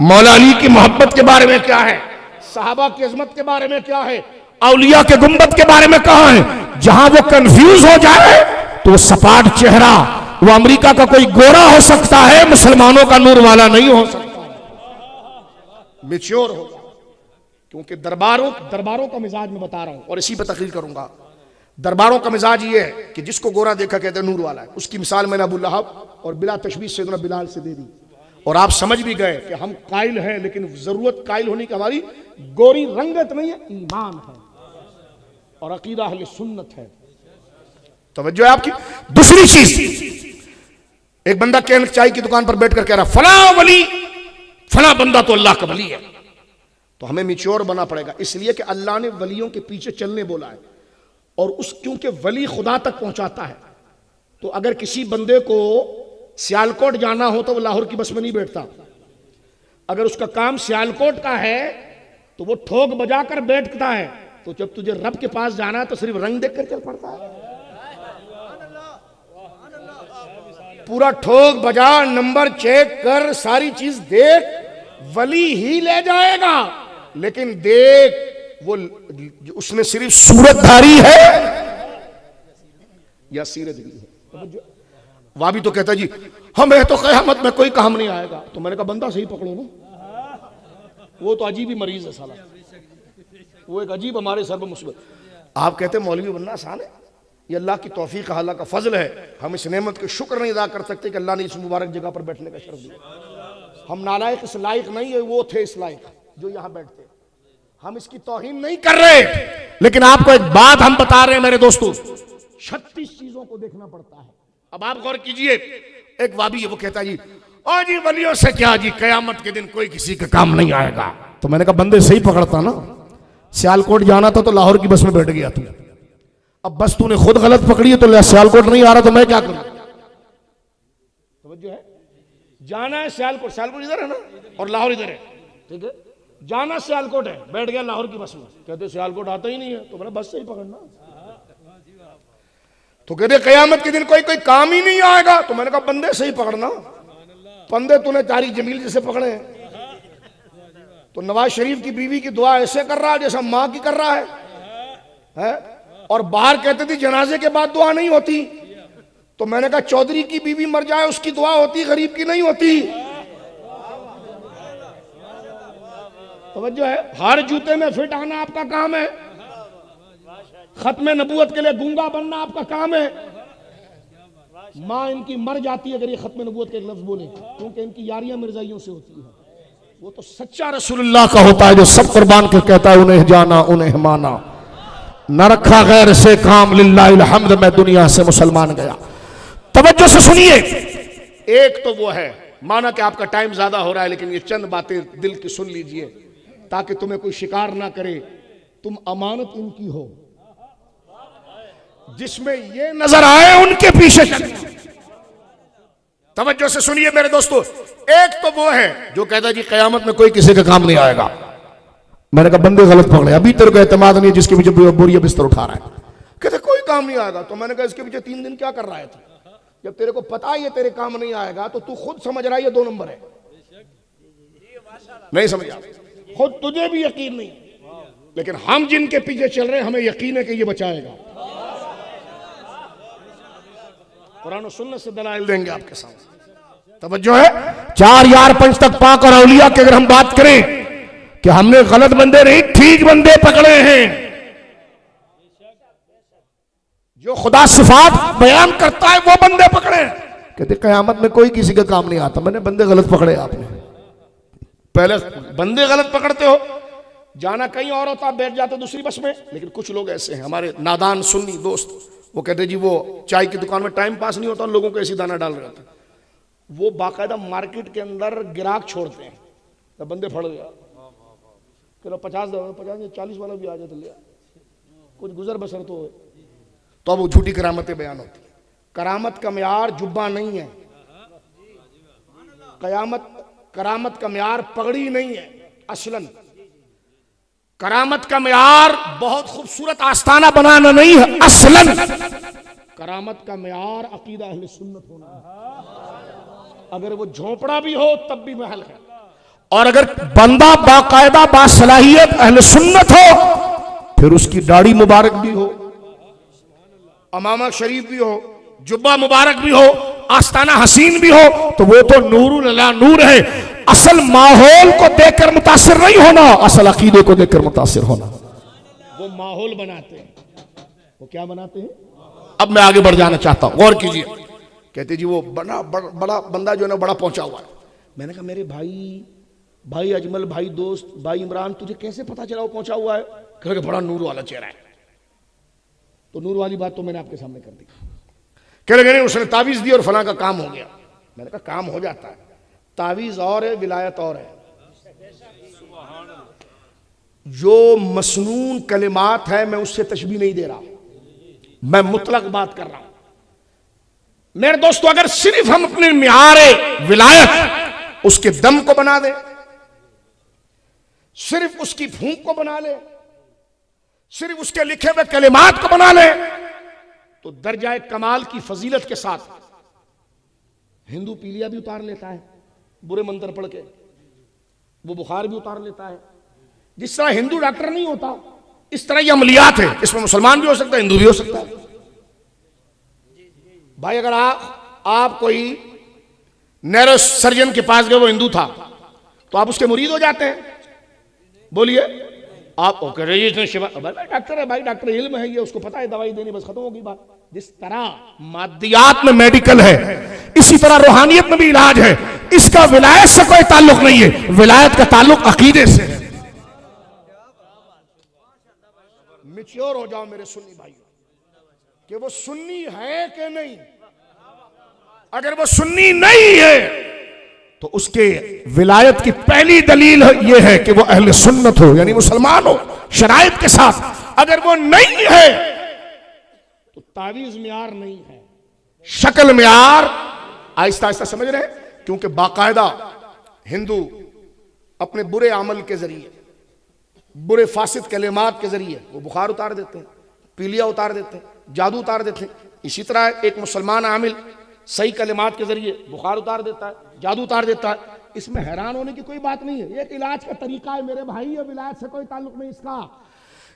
मौला अली की मोहब्बत के बारे में क्या है, सहाबा की अजमत के बारे में क्या है, औलिया के गुंबद के बारे में कहां है। जहां वो कंफ्यूज हो जाए तो सपाट चेहरा, वो अमेरिका का कोई गोरा हो सकता है, मुसलमानों का नूर वाला नहीं हो सकता। मैच्योर हो, क्योंकि दरबारों का मिजाज मैं बता रहा हूं और इसी पर तकरीर करूंगा। दरबारों का मिजाज ये है कि जिसको गोरा देखा कहते हैं नूर वाला है। उसकी मिसाल मैंने अबू लहब और बिला तशबीह सैयदना बिलाल से दे दी, और आप समझ भी गए कि हम कायल हैं, लेकिन जरूरत कायल होने की हमारी गोरी रंगत नहीं है, ईमान है और अकीदा अहले सुन्नत है। तवज्जो है आपकी। दूसरी चीज, एक बंदा चाय की दुकान पर बैठकर कह रहा फला वली फला बंदा तो अल्लाह का वली है। तो हमें मैच्योर बना पड़ेगा, इसलिए कि अल्लाह ने वलियों के पीछे चलने बोला है, और उस क्योंकि वली खुदा तक पहुंचाता है। तो अगर किसी बंदे को सियालकोट जाना हो तो वो लाहौर की बस में नहीं बैठता। अगर उसका काम सियालकोट का है तो वो ठोक बजाकर बैठता है। तो जब तुझे रब के पास जाना है तो सिर्फ रंग देखकर चल पड़ता है।
पूरा ठोक बजा, नंबर चेक कर, सारी चीज देख, वली ही ले जाएगा। लेकिन देख वो उसने सिर्फ सूरतधारी है या सीरतगी है। वह भी तो कहता जी हमें तो क़यामत में कोई काम नहीं आएगा। तो मैंने कहा बंदा सही पकड़ो ना, वो तो अजीब ही मरीज है साला, वो एक अजीब हमारे सर पर मुसीबत। आप कहते मौलवी बनना आसान है, ये अल्लाह की तौफीक अल्लाह का फजल है। हम इस नेमत के शुक्र नहीं अदा कर सकते कि अल्लाह ने इस मुबारक जगह पर बैठने का शर्फ दिया। हम नालायक इस लायक नहीं है, वो थे इस लायक जो यहां बैठते। हम इसकी तौहीन नहीं कर रहे, लेकिन आपको एक बात हम बता रहे हैं मेरे दोस्तों, 36 चीजों को देखना पड़ता है। अब आप गौर कीजिए, एक वाबी है वो कहता जी ओ जी वलियों से क्या जी, कयामत के दिन कोई किसी का काम नहीं आएगा। तो मैंने कहा बंदे सही पकड़ता ना, सियालकोट जाना था तो लाहौर की बस में बैठ गया तू, अब बस तूने खुद गलत पकड़ी है तो सियालकोट नहीं आ रहा तो मैं क्या करूं। समझो है, जाना है सियालकोट, सियालकोट इधर है ना और लाहौर इधर है, ठीक है, जाना सियालकोट है, बैठ गया लाहौर की बस में, कहते सियालकोट आता ही नहीं है, तो मैंने बस से ही पकड़ना। तो कहते कयामत के दिन कोई कोई काम ही नहीं आएगा। तो मैंने कहा बंदे सही पकड़ना, बंदे तूने तारिक जमील जैसे पकड़े हैं। तो नवाज शरीफ की बीवी की दुआ ऐसे कर रहा है जैसा माँ की कर रहा है? और बाहर कहते थे जनाजे के बाद दुआ नहीं होती। तो मैंने कहा चौधरी की बीवी मर जाए उसकी दुआ होती, गरीब की नहीं होती। तवज्जो है, हर जूते में फिट आना आपका काम है, खत्म नबूवत के लिए गूंगा बनना आपका काम है। माँ इनकी मर जाती है अगर ये खत्म नबूवत के लफ्ज बोले, क्योंकि इनकी यारियां मिर्जाइयों से होती है। वो तो सच्चा रसूलुल्लाह का होता है जो सब कुर्बान के कहता है उन्हें जाना उन्हें माना, न रखा गैर से काम, लिल्लाहिल हम्द, मैं दुनिया से मुसलमान गया। तवज्जो से सुनिए, एक तो वो है, माना कि आपका टाइम ज्यादा हो रहा है लेकिन ये चंद बातें दिल की सुन लीजिए ताकि तुम्हें कोई शिकार ना करे, तुम अमानत इनकी हो, जिसमें ये नजर आए उनके पीछे चलना। तवज्जो से सुनिए मेरे दोस्तों, एक तो वो है जो कहता जी कयामत में कोई किसी का काम नहीं आएगा। मैंने कहा बंदे गलत पकड़े, अभी तेरे को एतमाद नहीं है जिसके पीछे बोरिया बिस्तर उठा रहा है, कहते कोई काम नहीं आएगा। तो मैंने कहा इसके पीछे 3 दिन क्या कर रहा है तू? जब तेरे को पता ही है तेरे काम नहीं आएगा तो तू खुद समझ रहा है ये 2 नंबर है, नहीं समझ, खुद तुझे भी यकीन नहीं, लेकिन हम जिनके पीछे चल रहे हैं हमें यकीन है कि ये बचाएगा। कुरान और सुन्नत से दलाइल देंगे आपके सामने। तवज्जो है, 4 यार 5 तक पाक और औलिया की अगर हम बात करें कि हमने गलत बंदे नहीं ठीक बंदे पकड़े हैं, जो खुदा सिफात बयान करता है वो बंदे पकड़े। कहते कयामत में कोई किसी का काम नहीं आता। मैंने बंदे गलत पकड़े, आपने पहले बंदे गलत पकड़ते हो, जाना कहीं और होता, बैठ जाते दूसरी बस में। लेकिन कुछ लोग ऐसे हैं हमारे नादान सुन्नी दोस्त, वो कहते जी वो चाय की दुकान में टाइम पास नहीं होता, लोगों को ऐसी दाना डाल रहे होते, वो बाकायदा मार्केट के अंदर गिराक छोड़ते हैं। तो बंदे फड़ गया, चलो 50 40 वाला भी आ जाए तो ले, कुछ गुजर बसर तो हो। तो अब वो झूठी करामतें बयान होती। करामत का म्यार जुब्बा नहीं है, करामत का म्यार पगड़ी नहीं है। असलन करामत का म्यार बहुत खूबसूरत आस्ताना बनाना नहीं है, असलन करामत का म्यार अकीदा अहले सुन्नत होना है। अगर वो झोपड़ा भी हो तब भी महल है, और अगर बंदा बाकायदा बासलाहियत अहले सुन्नत हो, फिर उसकी दाढ़ी मुबारक भी हो, अमामा शरीफ भी हो, जुब्बा मुबारक भी हो, आस्ताना हसीन भी हो, तो वो तो नूरुल अला नूर है। असल माहौल को देखकर मुतासिर नहीं होना, असल अकीदे को देखकर मुतासिर होना। वो माहौल बनाते हैं, वो क्या बनाते हैं। अब मैं आगे बढ़ जाना चाहता हूं, गौर कीजिए। कहते जी वो बड़ा बंदा जो है ना बड़ा पहुंचा हुआ है। मैंने कहा मेरे भाई अजमल, भाई दोस्त, भाई इमरान, तुझे कैसे पता चला वो पहुंचा हुआ है? कह बड़ा नूर वाला चेहरा है। तो नूर वाली बात तो मैंने आपके सामने कर दी। कह रहे उसने तावीज दी और फलां का काम हो गया। मैंने कहा काम हो जाता है, तावीज और है, विलायत और है। जो मसनून कलिमात है मैं उससे तशबीह नहीं दे रहा, मैं मुतलक बात कर रहा हूं। मेरे दोस्तों, अगर सिर्फ हम अपने मियारे विलायत उसके दम को बना दे, सिर्फ उसकी फूंक को बना ले, सिर्फ उसके लिखे हुए कलिमात को बना ले, तो दर्जाए कमाल की फजीलत के साथ हिंदू पीलिया भी उतार लेता है बुरे मंत्र पढ़ के, वो बुखार भी उतार लेता है। जिस तरह हिंदू डॉक्टर नहीं होता, इस तरह ये अमलियात है, इसमें मुसलमान भी हो सकता है, हिंदू भी हो सकता है। भाई अगर आप कोई नैरो सर्जन के पास गए, वो हिंदू था, तो आप उसके मुरीद हो जाते हैं? बोलिए आप ओके डॉक्टर है भाई, डॉक्टर इल्म है, ये उसको पता है दवाई देनी, बस खत्म होगी बात। जिस तरह मादियात में मेडिकल है, इसी तरह रूहानियत में भी इलाज है। इसका विलायत से कोई ताल्लुक नहीं है, विलायत का ताल्लुक अकीदे से है। मैच्योर हो जाओ मेरे सुन्नी भाइयों कि वो सुन्नी है कि नहीं। अगर वो सुन्नी नहीं है तो उसके विलायत की पहली दलील यह है कि वो अहले सुन्नत हो, यानी मुसलमान हो शराइत के साथ। अगर वो नहीं है तो तावीज मियार नहीं है, शक्ल मियार। आहिस्ता आहिस्ता समझ रहे हैं, क्योंकि बाकायदा हिंदू अपने बुरे अमल के जरिए, बुरे फासिद कलिमात के जरिए वो बुखार उतार देते हैं, पीलिया उतार देते हैं, जादू उतार देते हैं। इसी तरह एक मुसलमान आमिल सही कलिमात के जरिए बुखार उतार देता है, जादू उतार देता है। इसमें हैरान होने की कोई बात नहीं है, एक इलाज का तरीका है मेरे भाई। ये विलायत से कोई ताल्लुक नहीं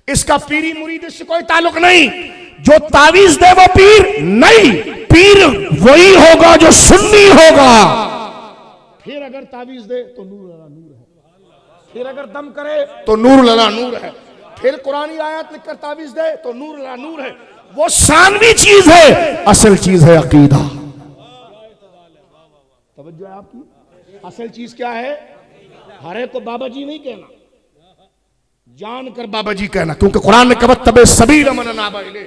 इसका पीरी मुरीद से कोई ताल्लुक नहीं। जो तावीज दे वो पीर नहीं, पीर वही होगा जो सुन्नी होगा। फिर अगर तावीज दे तो नूर अला नूर है, फिर अगर दम करे तो नूर अला नूर है, फिर कुरानी आयत लिखकर तावीज दे तो नूर अला नूर है। वो सानवी चीज है, असल चीज है अकीदा। तवज्जो है आपकी? असल चीज क्या है? हर एक को बाबा जी नहीं कहना, जानकर बाबा जी कहना, क्योंकि कुरान ने कहा तबे सबील मन अनाबा इले।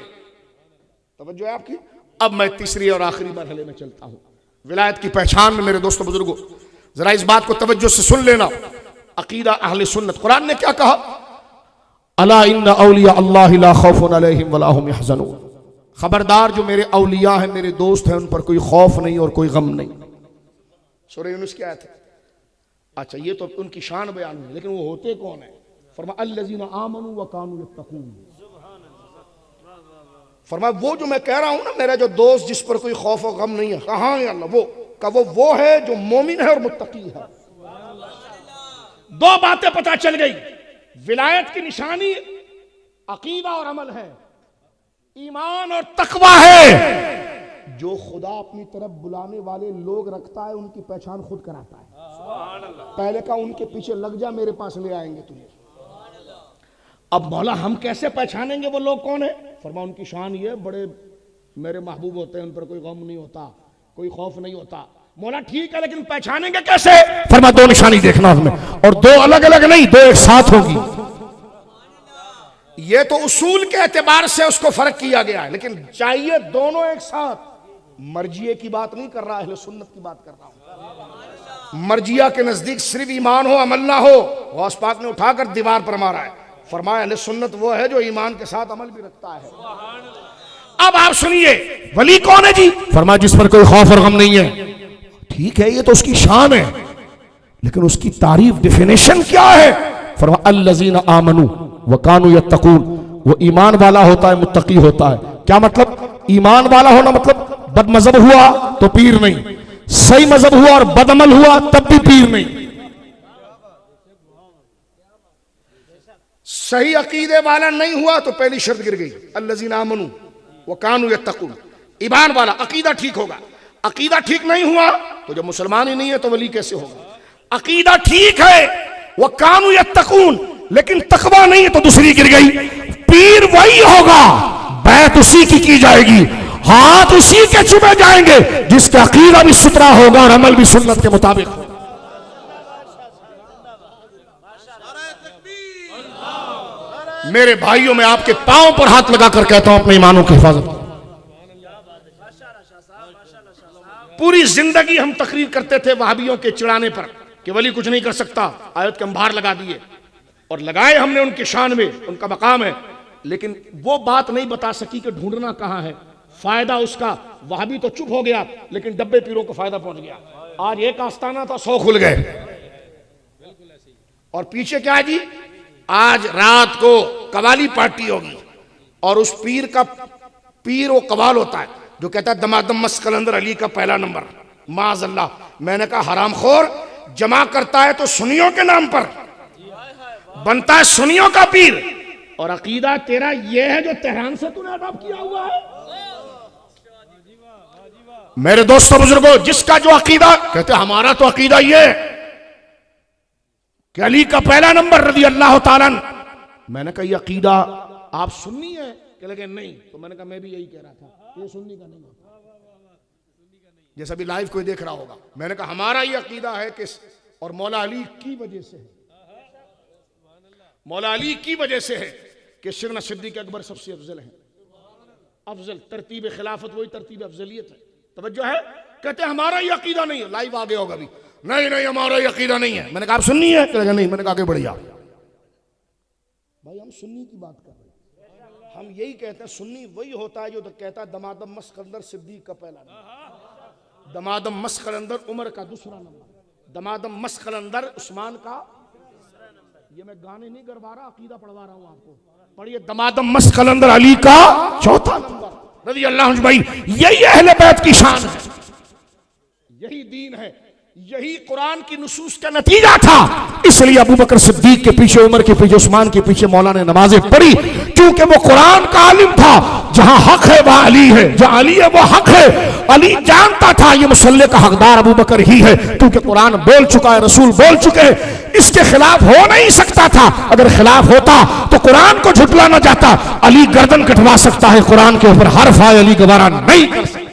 तवज्जो है आपकी? अब मैं तीसरी और आखिरी मरहले में चलता हूं, विलायत की पहचान में। मेरे दोस्तों बुजुर्गों, जरा इस बात को तवज्जो से सुन लेना। अकीदा अहले सुन्नत, कुरान ने क्या कहा? अला इन्ना औलिया अल्लाह ला खौफुन अलैहिम वला हुम यहज़नून। खबरदार, जो मेरे औलिया हैं, मेरे दोस्त हैं, उन पर कोई खौफ नहीं और कोई गम नहीं। सूरह यूनुस की आयत है। अच्छा, ये तो उनकी शान बयान हुई, लेकिन वो होते कौन है? फरमा अल्लज़ीना आमनू व कानू यत्तकून। फरमा वो जो मैं कह रहा हूं ना, मेरा जो दोस्त जिस पर कोई खौफ और गम नहीं है, कहां है अल्लाह? वो है जो मोमिन है और मुत्तकी है। दो बातें पता चल गई। विलायत की निशानी अकीदा और अमल है, ईमान और तकवा है। जो खुदा अपनी तरफ बुलाने वाले लोग रखता है, उनकी पहचान खुद कराता है। पहले का उनके पीछे लग जा, मेरे पास ले आएंगे तुझे। अब मौला हम कैसे पहचानेंगे वो लोग कौन है? फरमा उनकी शान ये, बड़े मेरे महबूब होते हैं, उन पर कोई गम नहीं होता, कोई खौफ नहीं होता। मौला ठीक है, लेकिन पहचानेंगे कैसे? फरमा दो निशानी देखना उसमें, और दो अलग अलग नहीं, दो एक साथ होगी। ये तो उसूल के एतबार से उसको फर्क किया गया है, लेकिन चाहिए दोनों एक साथ। मर्जिए की बात नहीं कर रहा, अहले सुन्नत की बात कर रहा हूं। मर्जिया के नजदीक सिर्फ ईमान हो, अमल ना हो। गौस पाक ने उठाकर दीवार पर मारा है, फरमाया अहले सुन्नत वो है जो ईमान के साथ अमल भी रखता है। अब आप सुनिए, वली कौन है जी? फरमाया जिस पर कोई खौफ और गम नहीं है। ठीक है, ये तो उसकी शान है, लेकिन उसकी तारीफ, डेफिनेशन क्या है? फरमाया अल्लज़ीना आमनू व कानू यत्तकून। वो ईमान वाला होता है, मुत्तकी होता है। क्या मतलब? ईमान वाला होना मतलब बद मजहब हुआ तो पीर नहीं, सही मजहब हुआ और बदअमल हुआ तब भी पीर नहीं। सही अकीदे वाला नहीं हुआ तो पहली शर्त गिर गई, अल्लज़ीना आमनू व कानू यत्तकून। ईमान वाला, अकीदा ठीक होगा। अकीदा ठीक नहीं हुआ तो जब मुसलमान ही नहीं है तो वली कैसे होगा? अकीदा ठीक है, वह कानू यत्तकून, लेकिन तकवा नहीं है तो दूसरी गिर गई। पीर वही होगा, बैत उसी की जाएगी, हाथ उसी के चुमे जाएंगे जिसका अकीदा भी सुथरा होगा और अमल भी सुन्नत के मुताबिक होगा। मेरे भाइयों, मैं आपके पांव पर हाथ लगाकर कहता हूं, अपने ईमानों की हिफाजत। पूरी जिंदगी हम तकरीर करते थे वहाबियों के चिढ़ाने पर कि वली कुछ नहीं कर सकता, आयत के हम बाहर लगा दिए, और लगाए हमने उनके शान में, उनका मकाम है, लेकिन वो बात नहीं बता सकी कि ढूंढना कहां है, फायदा उसका। वहाबी तो चुप हो गया, लेकिन डब्बे पीरों को फायदा पहुंच गया। आज एक आस्ताना था, 100 खुल गए। और पीछे क्या है जी? आज रात को कवाली पार्टी होगी, और उस पीर वो कवाल होता है जो कहता है दमादम मस्त कलंदर अली का पहला नंबर, माज़अल्लाह। मैंने कहा हरामखोर जमा करता है तो सुन्नियों के नाम पर, बनता है सुन्नियों का पीर, और अकीदा तेरा ये है जो तेहरान से तूने अडॉप्ट किया हुआ है। मेरे दोस्तों बुजुर्गों, जिसका जो अकीदा, कहते हमारा तो अकीदा ये कि अली का पहला नंबर रज़ी अल्लाह ताला। मैंने कहा ये अकीदा आप सुन्नी है? कह लगे नहीं। तो मैंने कहा मैं भी यही कह रहा था, ये सुन्नी का नहीं होता, जैसा भी लाइव कोई देख रहा होगा। मैंने कहा हमारा ये अकीदा है कि और मौला अली की वजह से है, मौला अली की वजह से है कि सिरना सिद्दीक़ अकबर सबसे अफजल है। अफजल तरतीब खिलाफत वही तरतीब अफजलियत है। तवज्जो है? कहते हमारा ये अकीदा नहीं है। लाइव आगे होगा भी, नहीं नहीं हमारा ये अकीदा नहीं है। मैंने कहा आप सुन्नी है? कहेगा नहीं। मैंने कहा आगे बढ़िया भाई, हम सुन्नी की बात कर रहे हैं। हम यही कहते हैं सुन्नी वही होता है जो तो कहता है दमादम मस्कंदर सिद्दीक का पहला नंबर, दमादम मस्कंदर उमर का दूसरा नंबर, दमादम मस्कंदर उस्मान का। ये मैं गाने नहीं गरबा रहा, अकीदा पढ़वा रहा हूं आपको। पढ़िए, दमादम मस्कंदर अली का चौथा नंबर रज़ी अल्लाह अन्हु। भाई यही अहले बैत की शान है, यही दीन है, यही कुरान की नुसूस का नतीजा था। इसलिए अबू बकर सिद्दीक के पीछे, उमर के पीछे, उस्मान के पीछे मौला ने नमाजें पढ़ी, क्योंकि वो कुरान का आलिम था। जहां हक है वहां अली है, जहां अली है वो हक है। अली जानता था ये मुसल्ले का हकदार अबू बकर ही है, क्योंकि कुरान बोल चुका है, रसूल बोल चुके हैं, इसके खिलाफ हो नहीं सकता था। अगर खिलाफ होता तो कुरान को झुटला ना जाता। अली गर्दन कटवा सकता है, कुरान के ऊपर हर्फ आए अली गवारा नहीं कर सकता।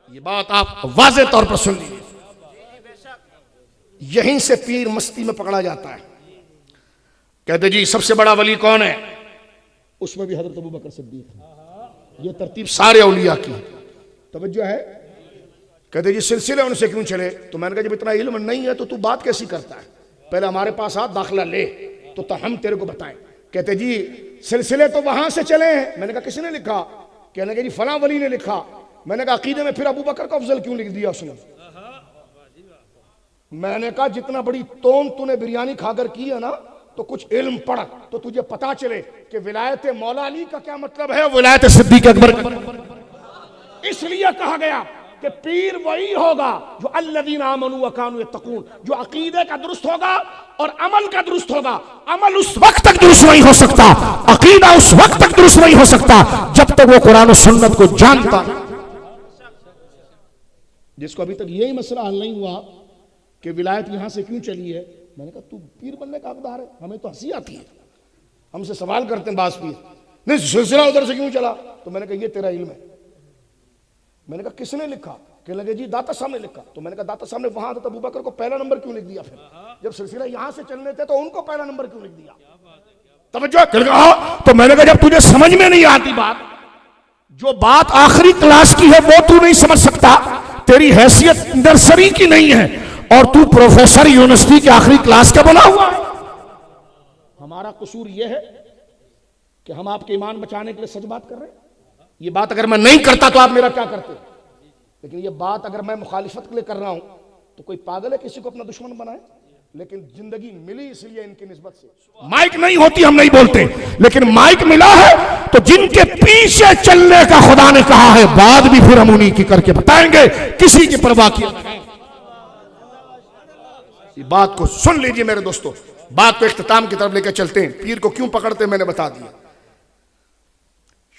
ये बात आप वाज़े तौर पर सुन लीजिए। यहीं से पीर मस्ती में पकड़ा जाता है। कहते जी सबसे बड़ा वली कौन है? उसमें भी हजरत अबू बकर सिद्दीक है। ये तरतीब सारे औलिया की तवज्जो है। कहते जी सिलसिले उनसे क्यों चले? तो मैंने कहा जब इतना इल्म नहीं है तो तू बात कैसी करता है? पहले हमारे पास आ, दाखिला ले तो हम तेरे को बताएं। कहते जी सिलसिले तो वहां से चले हैं। मैंने कहा किसने लिखा? कहने लगे जी फलां वली ने लिखा। मैंने कहा अकीदे में फिर अबू बकर का अफजल क्यों लिख दिया उसने? मैंने कहा जितना बड़ी तोन तूने बिरयानी खाकर की है ना, तो कुछ इल्म पढ़ तो तुझे पता चले कि विलायत मौला अली का क्या मतलब है, विलायत सिद्दीक़ अकबर। इसलिए कहा गया कि पीर वही होगा जो अल्लज़ीना आमनू व कानू यत्तकून, जो अकीदे का दुरुस्त होगा और अमल का दुरुस्त होगा। अमल उस वक्त तक दुरुस्त नहीं हो सकता, अकीदा उस वक्त तक दुरुस्त नहीं हो सकता जब तक वो कुरान और सुन्नत को जानता। जिसको अभी तक यही मसला हल नहीं हुआ कि विलायत यहां से क्यों चली है, मैंने कहा तू पीर बनने का हकदार है। हमें तो हंसी आती है, हमसे सवाल करते हैं बास पीर, नहीं सिलसिला उधर से क्यों चला? तो मैंने कहा ये तेरा इल्म है। मैंने कहा किसने लिखा? कहने लगे जी दाता साहब ने लिखा। तो मैंने कहा दाता साहब ने वहां तो अबू बकर को पहला नंबर क्यों लिख दिया? फिर जब सिलसिला यहां से चलने थे तो उनको पहला नंबर क्यों लिख दिया? तवज्जो। तो मैंने कहा जब तुझे समझ में नहीं आती बात, जो बात आखिरी क्लास की है वो तू नहीं समझ सकता, तेरी हैसियत नर्सरी की नहीं है और तू प्रोफेसर यूनिवर्सिटी के आखिरी क्लास का बना हुआ है। हमारा कसूर यह है कि हम आपके ईमान बचाने के लिए सच बात कर रहे हैं। ये बात अगर मैं नहीं करता तो आप मेरा क्या करते? लेकिन ये बात अगर मैं मुखालिफत के लिए कर रहा हूं तो कोई पागल है किसी को अपना दुश्मन बनाए? लेकिन जिंदगी मिली इसलिए इनकी निस्बत से। माइक नहीं होती हम नहीं बोलते, लेकिन माइक मिला है तो जिनके पीछे चलने का खुदा ने कहा है, बात भी फिर हम उन्हीं की करके बताएंगे, किसी की परवाह किए। बात को सुन लीजिए मेरे दोस्तों, बात को इख्तिताम की तरफ लेकर चलते हैं। पीर को क्यों पकड़ते हैं मैंने बता दिया।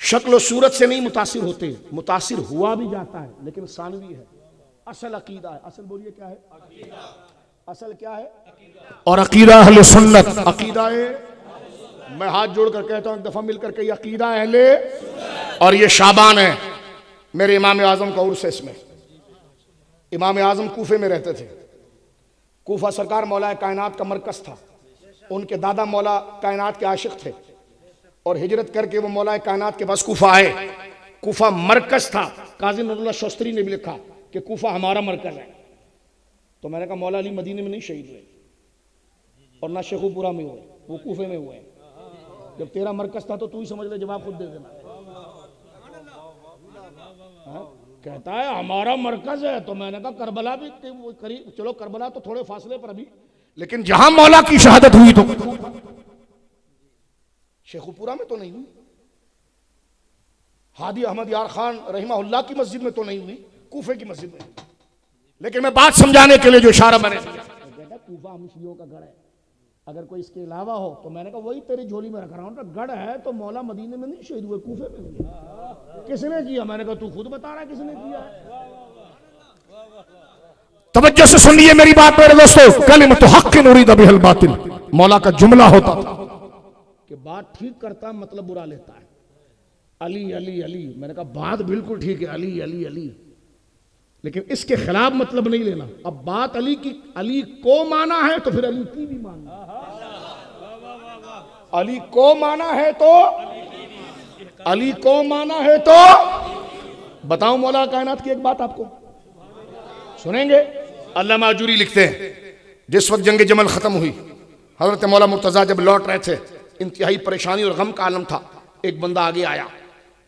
शक्ल सूरत से नहीं मुतासिर होते, मुतासिर हुआ भी जाता है लेकिन सानवी है। असल अकीदा है। असल बोलिए क्या है? असल क्या है? और अकीदा अहले सुन्नत, अकीदा है। मैं हाथ जोड़कर कहता हूं एक दफा मिलकर के अकीदा अहले, और ये शाबान है मेरे इमाम आजम का उर्स है। इसमें इमाम आजम कूफे में रहते थे। कूफा सरकार मौला कायनात का मरकज था। उनके दादा मौला कायनात के आशिक थे और हिजरत करके वो मौला कायनात के पास कूफा आए। कूफा मरकज था। काजी नूरुल्लाह शौस्तरी ने भी लिखा कि कूफा हमारा मरकज है। तो मैंने कहा मौला अली मदीने में नहीं शहीद हुए और ना शेखुपुरा में हुए, वो कूफे में हुए। जब तेरा मरकज था तो तू ही समझ ले, जवाब खुद दे देना। कहता है हमारा मरकज है। तो मैंने कहा करबला भी करीब, चलो करबला तो थोड़े फासले पर अभी, लेकिन जहां मौला की शहादत हुई तो शेखुपुरा में तो नहीं हुई। हादी अहमद यार खान रहीमहुल्लाह की मस्जिद में तो नहीं हुई, कूफे की मस्जिद में। लेकिन मैं बात समझाने के लिए जो इशारा मैंने दिया, कहता कूफा मुस्लिमों का गढ़ है, अगर कोई इसके अलावा हो तो मैंने कहा वही तेरी झोली में रख रहा हूँ। गढ़ है तो मौला मदीने में नहीं शहीद हुए, कूफे में हुए। किसने किया? मैंने कहा तू खुद बता रहा है किसने किया है। तवज्जो से सुनिए मेरी बात मेरे दोस्तों, कलिमतु हक़्क़िन उरीदा बिहिल बातिल मौला का जुमला होता था कि बात ठीक करता मतलब बुरा लेता है। अली अली अली, मैंने कहा बात बिल्कुल ठीक है, अली अली अली, लेकिन इसके खिलाफ मतलब नहीं लेना। अब बात अली की, अली को माना है तो फिर अली की भी मानना, अली को माना है तो अली को माना है तो बताऊं मौला कायनात की एक बात आपको सुनेंगे। अल्लाह माजूरी लिखते हैं, जिस वक्त जंग जमल खत्म हुई, हजरत मौला मुर्तजा जब लौट रहे थे, इंतहाई परेशानी और गम का आलम था। एक बंदा आगे आया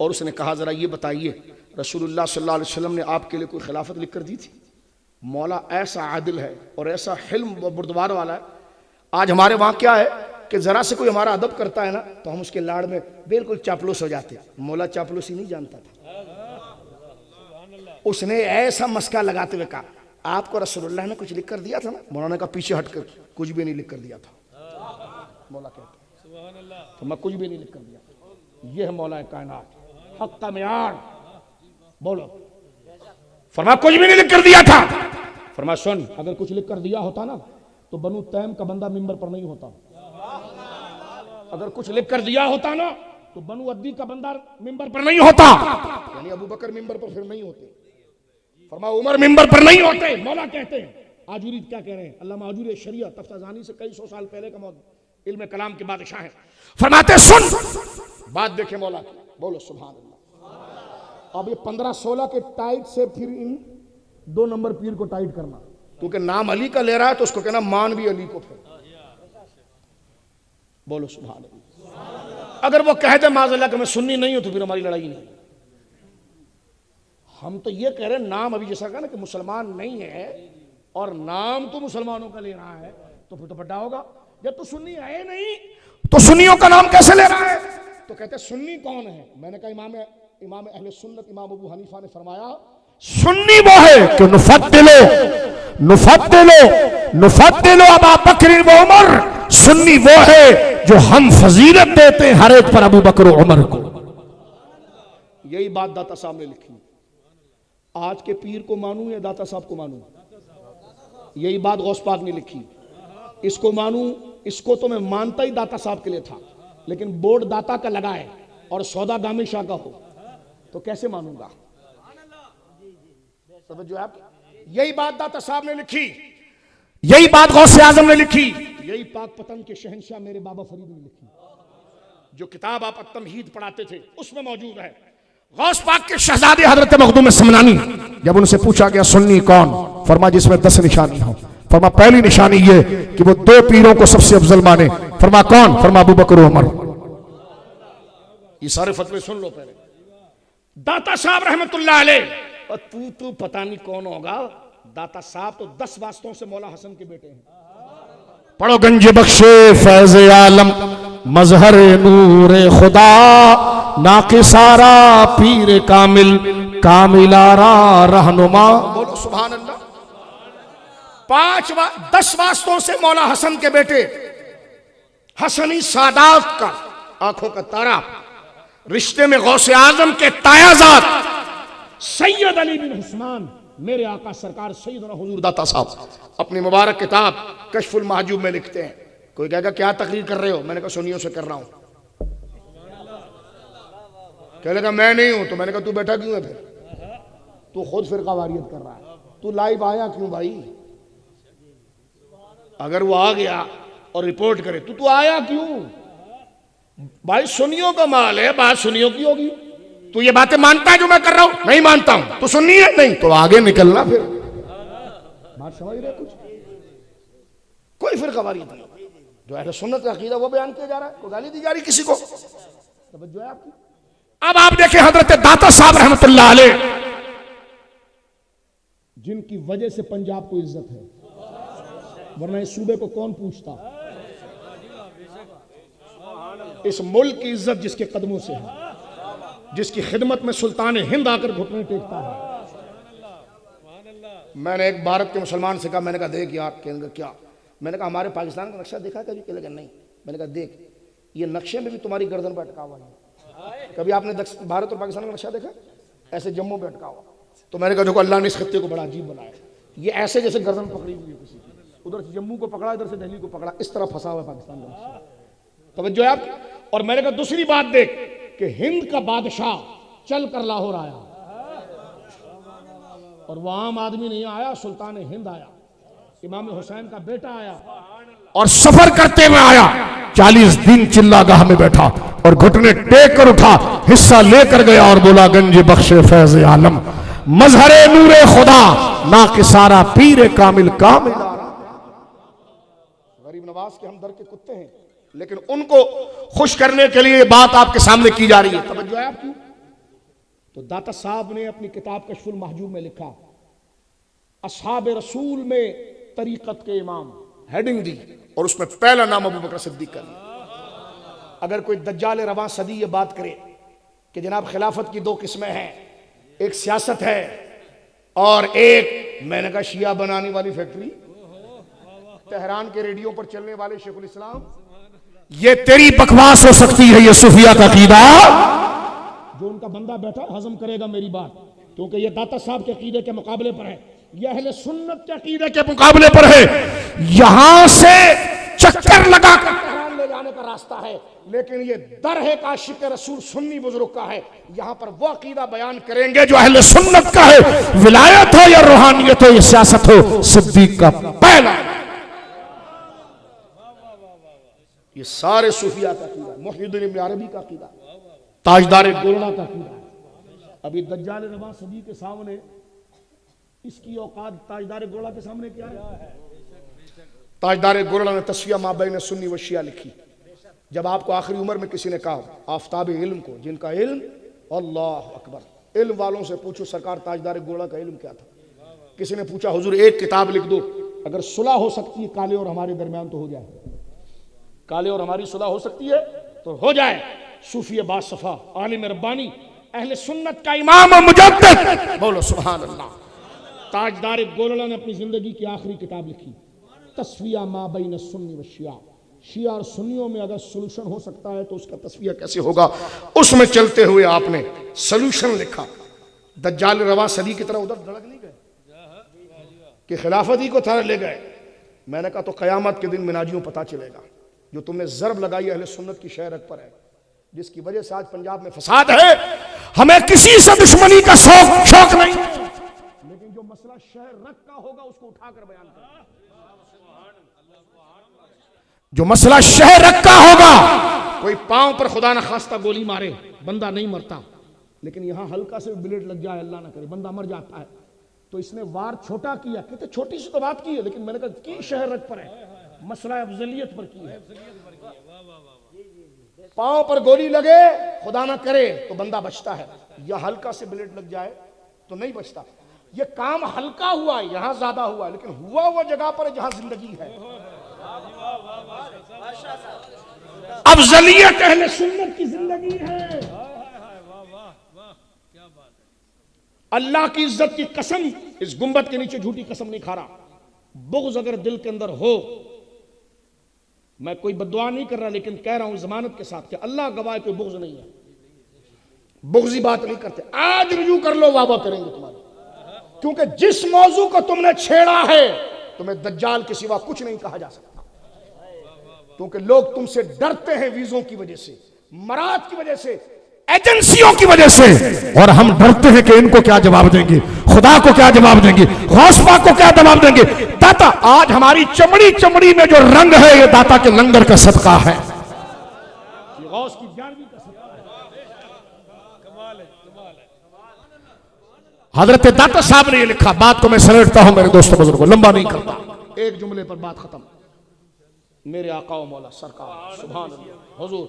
और उसने कहा जरा ये बताइए रसूलुल्लाह सल्लल्लाहु अलैहि वसल्लम ने आपके लिए कोई खिलाफत लिख कर दी थी? मौला ऐसा आदिल है और ऐसा हिल्म बुर्दवार वाला है। आज हमारे वहाँ क्या है कि जरा से कोई हमारा अदब करता है ना तो हम उसके लाड़ में बिल्कुल चापलूस हो जाते हैं। मौला चापलूसी नहीं जानता था। उसने ऐसा मस्का लगाते हुए कहा आपको रसूलुल्लाह ने कुछ लिख कर दिया था ना? मौलाना ने कहा पीछे हटकर कुछ भी नहीं लिख कर दिया था। मौला कहता तो मैं कुछ भी नहीं लिख कर दिया। ये है मौला कायनात, हक का मेयार। बोलो, फरमा कुछ भी नहीं लिख कर दिया था। फरमा सुन, अगर कुछ लिख कर दिया होता ना तो बनु तैम का बंदा मिंबर पर नहीं होता। अगर कुछ लिख कर दिया होता ना तो बनु अद्दी का बंदा मिंबर पर नहीं होता, यानी अबू बकर मिंबर पर फिर नहीं होते, फरमा उमर मिंबर पर नहीं होते। मौला कहते हैं, आजूरी क्या कह रहे हैं, अल्लामा आजूरी शरिया तफ्ताजानी से कई सौ साल पहले का मौजूद इल्म कलाम के बादशाह है। फरमाते सुन बात देखे मौला की, बोलो सुभान अल्लाह। अब ये 15-16 के टाइट से फिर इन 2 नंबर पीर को टाइट करना, क्योंकि नाम अली का ले रहा है तो उसको कहना मान भी अली को। फिर बोलो सुभान अल्लाह। अगर वो कह दे माज़अल्लाह कि मैं सुन्नी नहीं हूं तो फिर हमारी लड़ाई नहीं। हम तो ये कह रहे हैं नाम अभी जैसा कहा ना कि मुसलमान नहीं है और नाम तो मुसलमानों का ले रहा है तो फिर तो बड़ा होगा। जब तो सुन्नी है नहीं तो सुन्नियों का नाम कैसे ले रहा है? तो कहते सुन्नी कौन है? मैंने कहा इमाम अहले सुन्नत इमाम अबू हनीफा ने फरमाया सुन्नी वो है कि नुफद्दिलो अबा बकर व उमर। सुन्नी वो है जो हम फजीलत देते हैं हर एक पर अबू बकर और उमर को। यही बात दाता साहब ने लिखी। आज के पीर को मानूं या दाता साहब को मानूं? यही बात गौस पाक ने लिखी। इसको मानूं, इसको तो मैं मानता ही दाता साहब के लिए था, लेकिन बोर्ड दाता का लगाए और सौदा गामी शाह का हो तो कैसे मानूंगा? समझो आप, यही बात दाता साहब ने लिखी, यही बात गौसे आजम ने लिखी, यही पाक पतन के शहंशाह मेरे बाबा फरीद ने लिखी। जो किताब आप तमहीद पढ़ाते थे उसमें मौजूद है। गौस पाक के शहजादे हजरत मखदूम समनानी, जब उनसे पूछा गया सुन्नी कौन, फरमा जिसमें 10 निशानी हो। फरमा पहली निशानी ये कि वो 2 पीरों को सबसे अफजल माने। फरमा कौन? फरमा अबू बकर और उमर। ये सारे फतवे सुन लो पहले। दाता साहब रहमतुल्लाह अलैह, और तू पता नहीं कौन होगा। दाता साहब तो 10 वास्तों से मौला हसन के बेटे हैं। पढ़ो गंज बख्शे फैज़ आलम मजहर नूर खुदा नाकिसारा पीर कामिल कामिलारा रहनुमा। बोलो सुभान अल्लाह। 10 वास्तों से मौला हसन के बेटे, हसनी सादात का आंखों का तारा, रिश्ते में गौसे आजम के तायाजात सैयद अली बिन उस्मान मेरे आका सरकार सैयदना हुजूर दाता साहब अपनी मुबारक किताब कश्फुल महजूब में लिखते हैं। कोई कहेगा क्या तकरीर कर रहे हो? मैंने कहा सुन्नियों से कर रहा हूं। कह लगा मैं नहीं हूं, तो मैंने कहा तू बैठा क्यों है? फिर तू खुद फिरका वारियत कर रहा है, तू लाइव आया क्यों भाई? अगर वो आ गया और रिपोर्ट करे तो आया क्यों भाई? सुन्नियों का माल है, बात सुन्नियों की होगी। तू ये बातें मानता है जो मैं कर रहा हूं? नहीं मानता हूं। तो सुन्नी है? नहीं। तो आगे निकलना। फिर बात समझ रहे? कुछ कोई फिरका वारियत नहीं। जो अहले सुन्नत का अकीदा वो बयान किया जा रहा है, कोई गाली दी जा रही किसी को? तवज्जो है आपकी। अब आप देखें हजरत दाता साहब रहमतुल्लाह अलैह, जिनकी वजह से पंजाब को इज्जत है, वरना इस सूबे को कौन पूछता? इस मुल्क की इज्जत जिसके कदमों से है, जिसकी खिदमत में सुल्तान हिंद आकर घुटने टेकता है। मैंने एक भारत के मुसलमान से कहा, मैंने कहा देख यार, कहने क्या, मैंने कहा हमारे पाकिस्तान का नक्शा देखा कभी? कहने नहीं। मैंने कहा देख, ये नक्शे में भी तुम्हारी गर्दन पर अटका हुआ है। कभी आपने भारत और पाकिस्तान का नक्शा देखा? ऐसे जम्मू पे अटका हुआ। तो मैंने कहा देखो, अल्लाह ने इस खत्ते को बड़ा अजीब बनाया, ये ऐसे जैसे गर्दन पकड़ी हुई है किसी की, उधर से जम्मू को पकड़ा, इधर से दिल्ली को पकड़ा, इस तरह फंसा हुआ है पाकिस्तान का नक्शा। तवज्जो है आपकी? और मैंने कहा दूसरी बात देख कि हिंद का बादशाह चल कर लाहौर आया, और वो आम आदमी नहीं आया, सुल्तान हिंद आया, इमाम हुसैन का बेटा आया, और सफर करते हुए आया, 40 दिन चिल्लागाह में बैठा और घुटने टेक कर उठा, हिस्सा लेकर गया और बोला गंज बख्शे फैज आलम मजहरे नूरे खुदा ना कि सारा पीर कामिल कामिल। गरीब नवाज के हम दर के कुत्ते हैं, लेकिन उनको खुश करने के लिए बात आपके सामने की जा रही है। तवज्जो है आपकी? तो दाता साहब ने अपनी किताब कश्फुल महजूब में लिखा, असहाब रसूल में तरीकत के इमाम, हेडिंग दी, और उसमें पहला नाम अबू बकर सिद्दीक का लिया। अगर कोई दज्जाल रवां सदी ये बात करे कि जनाब खिलाफत की 2 किस्में हैं, एक सियासत है और एक, मैंने कहा शिया बनाने वाली फैक्ट्री, तेहरान के रेडियो पर चलने वाले शेखुल इस्लाम, ये तेरी बकवास हो सकती है, ये सूफिया का अकीदा जो उनका बंदा बैठा हजम करेगा मेरी बात, क्योंकि ये दाता साहब के अकीदे के मुकाबले पर है, यह अहले सुन्नत के अकीदे के मुकाबले पर है। यहां से चक्कर लगाकर तेहरान ले जाने का रास्ता है, लेकिन ये दर है आशिक रसूल सुन्नी बुजुर्ग का है। यहां पर वो अकीदा बयान करेंगे जो अहले सुन्नत का है, विलायत हो या रूहानियत हो या सियासत हो, सिद्दीक का पहला। ये सारे सूफिया का अकीदा, मुहिद्दीन इब्न अरबी का अकीदा, ताजदार गोलना का अकीदा। अभी दज्जाल रवां सदी के सामने इसकी औकात ताजदार गोला के सामने क्या है? ताजदार गोला ने तस्फिया माबैन सुन्नी व शिया लिखी। जब आपको आखिरी उम्र में किसी ने कहा आफताब इल्म को, जिनका इल्म अल्लाह अकबर, इल्म वालों से पूछो सरकार ताजदार गोला का इल्म क्या था? किसी ने पूछा हुजूर एक किताब लिख दो, अगर सुलह हो सकती है काले और हमारे दरमियान तो हो जाए, काले और हमारी सुलह हो सकती है तो हो जाए। सूफी बासफा, आलिम रब्बानी, अहले सुन्नत का इमाम और मुजद्दिद, बोलो सुभान अल्लाह। ताजदार गोलला ने अपनी जिंदगी की आखिरी किताब लिखी, तस्फिया माबैन सुन्नी व शिया। शिया और सुन्नियों में अगर सोल्यूशन हो सकता है तो उसका तस्फिया कैसे होगा, उसमें चलते हुए आपने सोल्यूशन लिखा। दज्जाल रवां सदी की तरह उधर धड़क नहीं गए कि खिलाफत ही को थार ले गए। मैंने कहा तो कयामत के दिन मिनाजियों पता चलेगा, जो तुमने जरब लगाई अहले सुन्नत की शहरत पर है, जिसकी वजह से आज पंजाब में फसाद है। हमें किसी से दुश्मनी का शौक नहीं, लेकिन जो मसला शहर रख का होगा उसको उठाकर बयान करें। जो मसला शहर रख का होगा, कोई पांव पर खुदा न खास्ता गोली मारे, बंदा नहीं मरता, लेकिन यहां हल्का से ब्लेड लग जाए, अल्लाह ना करे, बंदा मर जाता है। तो इसने वार छोटा किया, कहते छोटी सी तो बात की है, लेकिन मैंने कहा की शहर रख पर है, मसला अफजलियत पर की है। पांव पर गोली लगे, खुदा ना करे तो बंदा बचता है, या हल्का से ब्लेड लग जाए तो नहीं बचता। ये काम हल्का हुआ, यहां ज्यादा हुआ, लेकिन हुआ वो जगह पर जहां जिंदगी है। अफजलियत अहले सुन्नत की जिंदगी है। अल्लाह की इज्जत की कसम, इस गुंबद के नीचे झूठी कसम नहीं खा रहा, बुग़्ज़ अगर दिल के अंदर हो, मैं कोई बद्दुआ नहीं कर रहा, लेकिन कह रहा हूं जमानत के साथ कि अल्लाह गवाह कोई बुग़्ज़ नहीं है, बुग़्ज़ी बात नहीं करते। आज रुजू कर लो, वाह करेंगे तुम्हारे, क्योंकि जिस मौजू को तुमने छेड़ा है तुम्हें दज्जाल के सिवा कुछ नहीं कहा जा सकता, क्योंकि लोग तुमसे डरते हैं वीजों की वजह से, मराद की वजह से, एजेंसियों की वजह से, और हम डरते हैं कि इनको क्या जवाब देंगे, खुदा को क्या जवाब देंगे, गौस पाक को क्या जवाब देंगे। दाता, आज हमारी चमड़ी चमड़ी में जो रंग है ये दाता के लंगर का सदका है, ये गौस की ग्यारहवीं का सदका है। हजरत दाता साहब ने ये लिखा, बात को मैं समेटता हूं मेरे दोस्तों बुजुर्गों, लंबा नहीं करता, एक जुमले पर बात खत्म। मेरे आका व मौला सरकार सुभान अल्लाह, हुजूर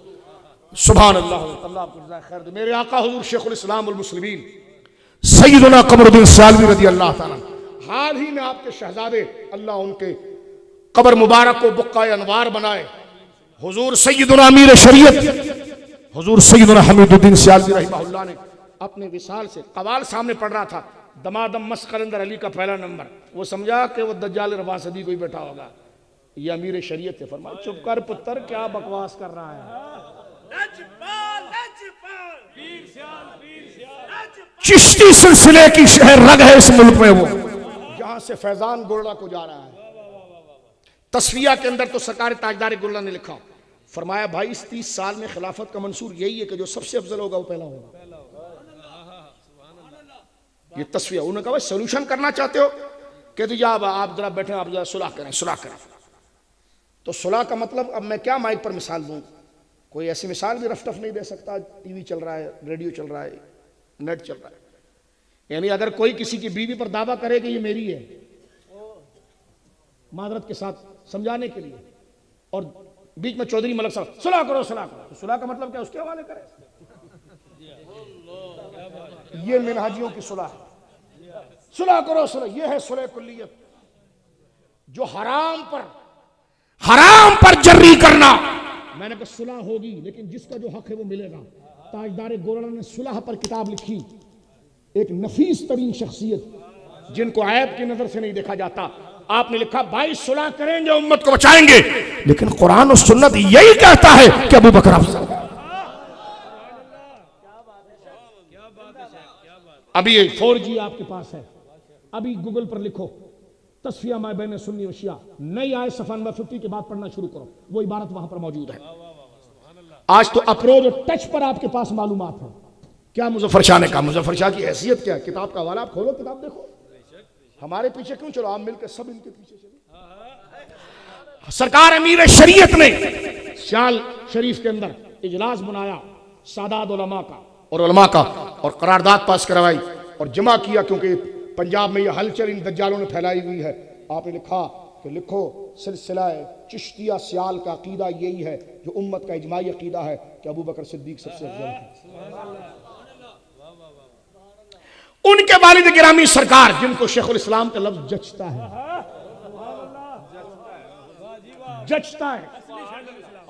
सुभान अल्लाह, अल्लाह आपको जज़ाए खैर दे। मेरे आका हुजूर शेखुल इस्लाम वल मुस्लिमीन सैयदना कमरुद्दीन सालवी रज़ी अल्लाह ताला हाल ही में आपके शहजादे, अल्लाह उनके कब्र मुबारक को बुक्का अनवार बनाए, हुजूर सैयदना अमीर शरीयत हुजूर सैयदना हमीदुद्दीन सियालवी रहमहुल्लाह ने अपने विसाल से कवाल सामने पढ़ रहा था, दमादम मस्त कलंदर अली का पहला नंबर। वो समझा कि वो दज्जाल रवासदी कोई बैठा होगा। ये अमीर शरीयत थे, फरमाया चुप कर पुत्र, क्या बकवास कर रहा है। चिश्ती सिलसिले की शहर रग है इस मुल्क में, वो जहां से फैजान गुर्रा को जा रहा है। तस्फिया के अंदर तो सरकार ताजदार गुर्रा ने लिखा, फरमाया भाई इस 30 साल में खिलाफत का मंसूर यही है कि जो सबसे अफजल होगा वो पहला होगा। ये तस्फिया। उन्होंने कहा सोल्यूशन करना चाहते हो, कहते जी आप जरा बैठे, आप जरा सुलह करें, सुलह करें। तो सुलह का मतलब, अब मैं क्या माइक पर मिसाल दूं, कोई ऐसी मिसाल भी रफ टफ नहीं दे सकता। टीवी चल रहा है, रेडियो चल रहा है, नेट चल रहा है। यानी अगर कोई किसी की बीवी पर दावा करे कि ये मेरी है, मादरत के साथ समझाने के लिए, और बीच में चौधरी मलक साहब सुलह करो सुलह करो, तो सुलह का मतलब क्या, उसके हवाले करे। ये मिनहाजियों की सुलह है, सुलह करो सुलह। ये है सुलह कुल्लियत, जो हराम पर जर्री करना। मैंने कहा सुलह होगी, लेकिन जिसका जो हक है वो मिलेगा। ताजदार गोरला ने सुलह पर किताब लिखी, एक नफीस तरीन शख्सियत जिनको ऐब की नजर से नहीं देखा जाता। आपने लिखा भाई सुलह करेंगे, उम्मत को बचाएंगे, लेकिन कुरान और सुन्नत यही कहता है कि अबू बकर अफजल है। अभी ये 4G आपके पास है, अभी गूगल पर लिखो तस्फिया मा बैन सुन्नी व शिया, नई आयत सफ़ा नंबर 50 के बाद पढ़ना शुरू करो, वो इबारत वहां पर मौजूद है। आज तो अप्रोच और टच पर आपके पास मालूमात है। क्या मुजफ्फर शाह ने कहा, मुजफ्फर शाह की हैसियत क्या है, किताब का हवाला आप खोलो, किताब देखो। हमारे पीछे क्यों चलो, आप मिलकर सब इनके पीछे चलो। सरकार अमीर शरीयत ने शाल शरीफ के अंदर इजलास बनाया सादात उलमा का और उलमा का, और करारदाद पास करवाई और जमा किया, क्योंकि पंजाब में यह हलचल इन दज्जालों ने फैलाई हुई है। आपने लिखा कि लिखो सिलसिला चिश्तिया सियाल का अकीदा यही है, जो उम्मत का इजमाई अकीदा है कि अबू बकर सिद्दीक सबसे अफजल है। उनके वालिद गिरामी सरकार, जिनको शेखुल इस्लाम का लफ्ज जचता है, जचता है,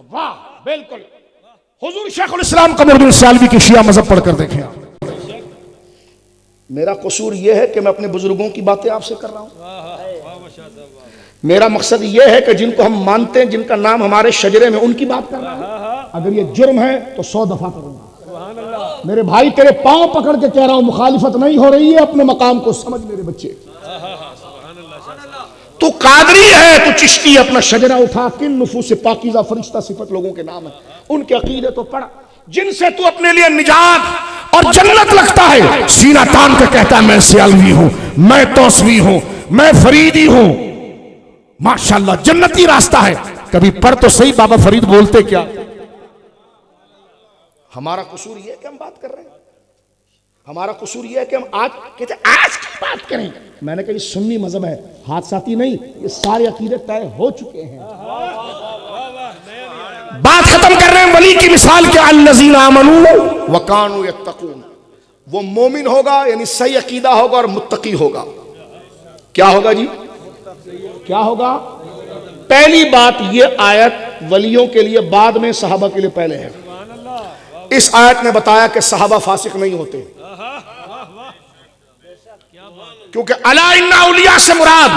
वाह बिल्कुल। हुजूर शेखुल इस्लाम कमरुद्दीन सियालवी की शिया मजहब पढ़कर देखें। मेरा कसूर यह है कि मैं अपने बुजुर्गों की बातें आपसे कर रहा हूं। मेरा मकसद यह है कि जिनको हम मानते हैं, जिनका नाम हमारे शजरे में, उनकी बात कर रहा हूं। अगर ये जुर्म है तो 100 दफा करूंगा। मेरे भाई तेरे पांव पकड़ के कह रहा हूं, मुखालिफत नहीं हो रही है, अपने मकाम को समझ मेरे बच्चे। तू कादरी है, तू चिश्ती, अपना शजरा उठा, किन नुफूस पाकीज़ा फरिश्ता सिफत लोगों के नाम है, उनके अकीदे तो पढ़, जिनसे तू अपने लिए निजात और जन्नत लगता है। सीना तान के कहता है मैं सियालवी हूं, मैं तौसवी हूं, मैं फरीदी हूं। माशाअल्लाह जन्नती रास्ता है। कभी पढ़ तो सही बाबा फरीद बोलते क्या। हमारा कसूर यह है कि हम बात कर रहे हैं, हमारा कसूर यह है कि हम आज कहते आज की बात करें। मैंने कहा ये सुन्नी मजहब है, हाथ साथी नहीं, ये सारे अकीदे तय हो चुके हैं। बात खत्म कर रहे हैं वली की मिसाल के, अल्लज़ीना आमनू व कानू यत्तकून। वो मोमिन होगा यानी सही अकीदा होगा और मुत्तकी होगा। क्या होगा जी, क्या होगा? पहली बात ये आयत वलियों के लिए बाद में, सहाबा के लिए पहले है। इस आयत ने बताया कि सहाबा फासिक नहीं होते, क्योंकि अला इन्ना औलिया से मुराद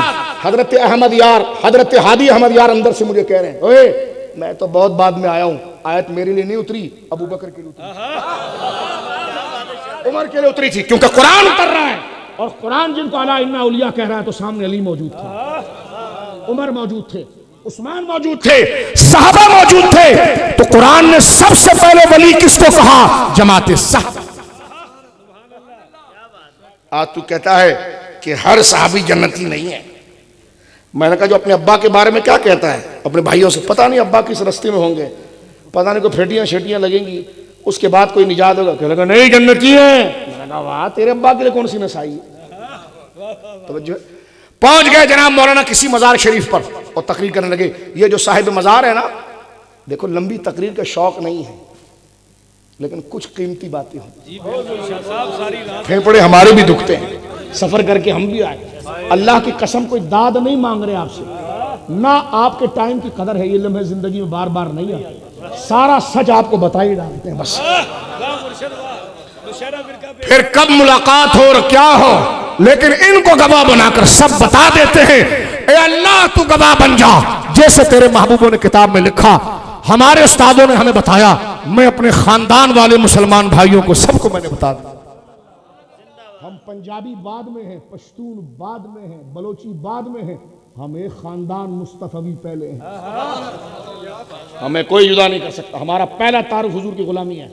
हजरत अहमद यार, हजरत हादी अहमद यार अंदर से मुझे कह रहे हैं, ओए मैं तो बहुत बाद में आया हूं, आयत मेरे लिए नहीं उतरी, अबू बकर के लिए उतरी, उमर के लिए उतरी थी, क्योंकि कुरान उतर रहा है। और कुरान जिनको अला इन्ना औलिया कह रहा है, तो सामने अली मौजूद था, उमर मौजूद थे, उस्मान मौजूद थे, सहाबा मौजूद थे। तो कुरान ने सबसे पहले वली किसको कहा? जमाते साहबा। आज तू कहता है कि हर सहाबी जन्नती नहीं है। मैंने कहा जो अपने अब्बा के बारे में क्या कहता है अपने भाइयों से, पता नहीं अब्बा किस रास्ते में होंगे, पता नहीं कोई फेटियां शेटियां लगेंगी, उसके बाद कोई निजात होगा। क्या लगा नहीं जन्नती है। मैंने कहा वाह तेरे अब्बा के लिए कौन सी नसाई है। तो पहुंच गए जनाब मौलाना किसी मजार शरीफ पर और तकरीर करने लगे। ये जो साहिब मजार है ना, देखो लंबी तकरीर का शौक नहीं है, लेकिन कुछ कीमती बातें होती, फेफड़े हमारे भी दुखते हैं, सफर करके हम भी आए। अल्लाह की कसम कोई दाद नहीं मांग रहे आपसे, ना आपके टाइम की कदर है, ये लम्हे जिंदगी में बार बार नहीं आते। सारा सच आपको बता ही डालते हैं बस। फिर कब मुलाकात हो और क्या हो, लेकिन इनको गवाह बनाकर सब बता देते हैं। ए अल्लाह तू गवाह बन जा, जैसे तेरे महबूबों ने किताब में लिखा, हमारे उस्तादों ने हमें बताया, मैं अपने खानदान वाले मुसलमान भाइयों को सबको मैंने बता दिया। हम पंजाबी बाद में हैं, पश्तून बाद में हैं, बलोची बाद में हैं, हम एक खानदान मुस्तफवी पहले हैं। हमें कोई जुदा नहीं कर सकता। हमारा पहला तारुफ हुजूर की गुलामी है।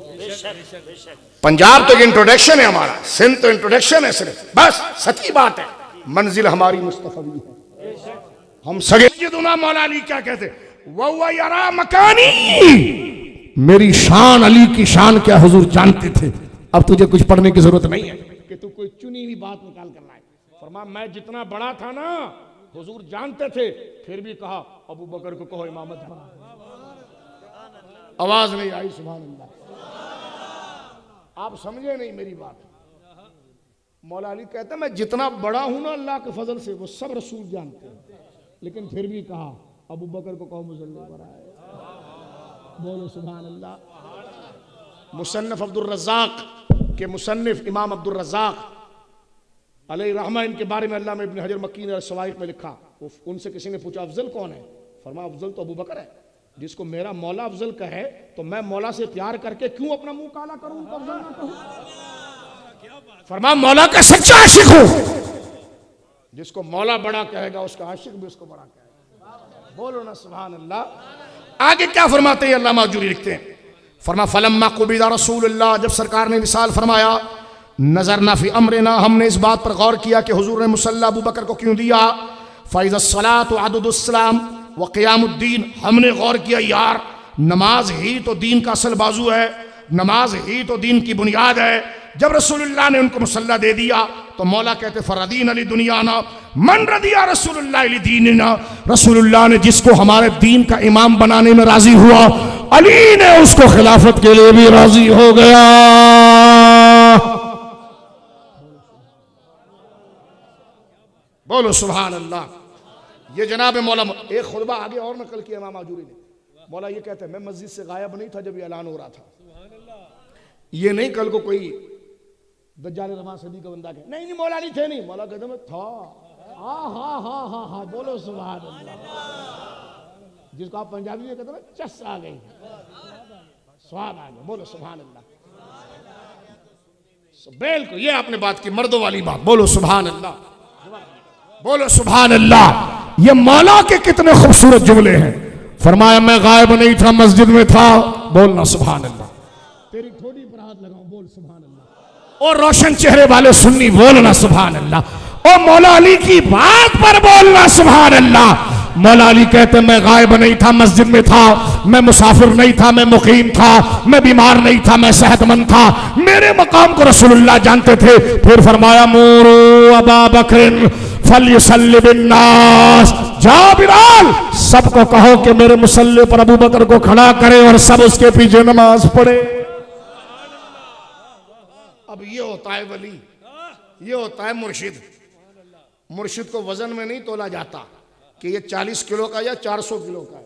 पंजाब तो इंट्रोडक्शन है हमारा, सिंध तो इंट्रोडक्शन है सिर्फ, बस सच्ची बात है। मंजिल हमारी मुस्तफवी है। हम सगे मौला अली क्या कहते, वह यरा मकानी, मेरी शान, अली की शान क्या हुजूर जानते थे। अब तुझे कुछ पढ़ने की जरूरत नहीं है कि तू कोई चुनी हुई बात निकाल कर लाए। फरमा मैं जितना बड़ा था ना हुजूर जानते थे, फिर भी कहा अबू बकर को कहो इमामत बना। आवाज नहीं आई सुभान अल्लाह। आप समझे नहीं मेरी बात। मौला अली कहते मैं जितना बड़ा हूं ना अल्लाह के फजल से, वो सब रसूल जानते हैं, लेकिन फिर भी कहा अबू बकर को कहो मुसल्ले पर आए। बोलो सुभान अल्लाह। मुसन्नफ अब्दुल रज़्ज़ाक़ के मुसन्निफ इमाम अब्दुल रज़्ज़ाक़ अलैहि रहमा, इनके बारे में अल्लाह में इब्न हजर मक्की ने सवाइक़ में लिखा। उनसे किसी ने पूछा अफजल कौन है, फरमाया अफजल तो अबू बकर है। जिसको मेरा मौला अफजल कहे तो मैं मौला से प्यार करके क्यों अपना मुंह काला करूं, उनको अफजल ना कहूं। फरमाया मौला का सच्चा आशिक हूं। जिसको मौला बड़ा कहेगा उसका आशिक भी उसको बड़ा कहेगा। बोलो ना सुभान अल्लाह। आगे क्या फरमाते हैं अल्लाह माजूरी लिखते हैं, फरमा फलम्मा कुबिदा रसूलुल्लाह, जब सरकार ने विसाल फरमाया, नजर ना फी अमरना, हमने इस बात पर गौर किया कि हुजूर ने मुसल्ला अबू बकर को क्यों दिया। फ़ैज़स्सलातु अददुस्सलाम व क़ियामुद्दीन, हमने गौर किया यार नमाज ही तो दीन का असल बाजू है, नमाज ही तो दीन की बुनियाद है। जब रसूलुल्लाह ने उनको मुसल्ला दे दिया तो मौला कहते फरदीन अली दुनियाना मन रदिया रसूलुल्लाह अली दीनना, रसूलुल्लाह ने जिसको हमारे दीन का इमाम बनाने में राजी हुआ, अली ने उसको खिलाफत के लिए भी राजी हो गया। बोलो सुभान अल्लाह। ये जनाब मौला एक खुतबा आगे और नकल किया इमाम आजूरी ने। मौला ये कहते हैं मैं मस्जिद से गायब नहीं था जब ये ऐलान हो रहा था। ये नहीं कल को कोई दज्जाल रवा सदी का बंदा कहे नहीं मौला नहीं थे, नहीं मौला कहते मैं था। हा बोलो सुभान अल्लाह। जिसको आप पंजाबी में कहते हैं चस आ गई, स्वाद आ गया। बोलो सुभान अल्लाह। बिल्कुल ये आपने बात की मर्दों वाली बात। बोलो सुभान अल्लाह, बोलो सुभान अल्लाह। ये मौला के कितने खूबसूरत जुमले हैं। फरमाया मैं गायब नहीं था, मस्जिद में था। बोलना सुभान अल्लाह। तेरी ठोड़ी पर हाथ लगाऊं, बोल सुभान अल्लाह। और रोशन चेहरे वाले सुन्नी बोलना सुभान अल्लाह। और मौला अली की बात पर बोलना सुभान अल्लाह। मौला अली कहते मैं गायब नहीं था, मस्जिद में था, मैं मुसाफिर नहीं था, मैं मुकीम था, मैं बीमार नहीं था, मैं सेहतमंद था। मेरे मकाम को रसूलुल्लाह जानते थे। फिर फरमाया मूरू अबा बकर फलयुसल्लि बिन्नास, जा बिलाल सबको कहो कि मेरे मुसल्ले पर अबू बकर को खड़ा करे और सब उसके पीछे नमाज पढ़े। अब ये होता है वली, ये होता है मुर्शिद। मुर्शिद को वजन में नहीं तोला जाता कि ये 40 किलो का या 400 किलो का है।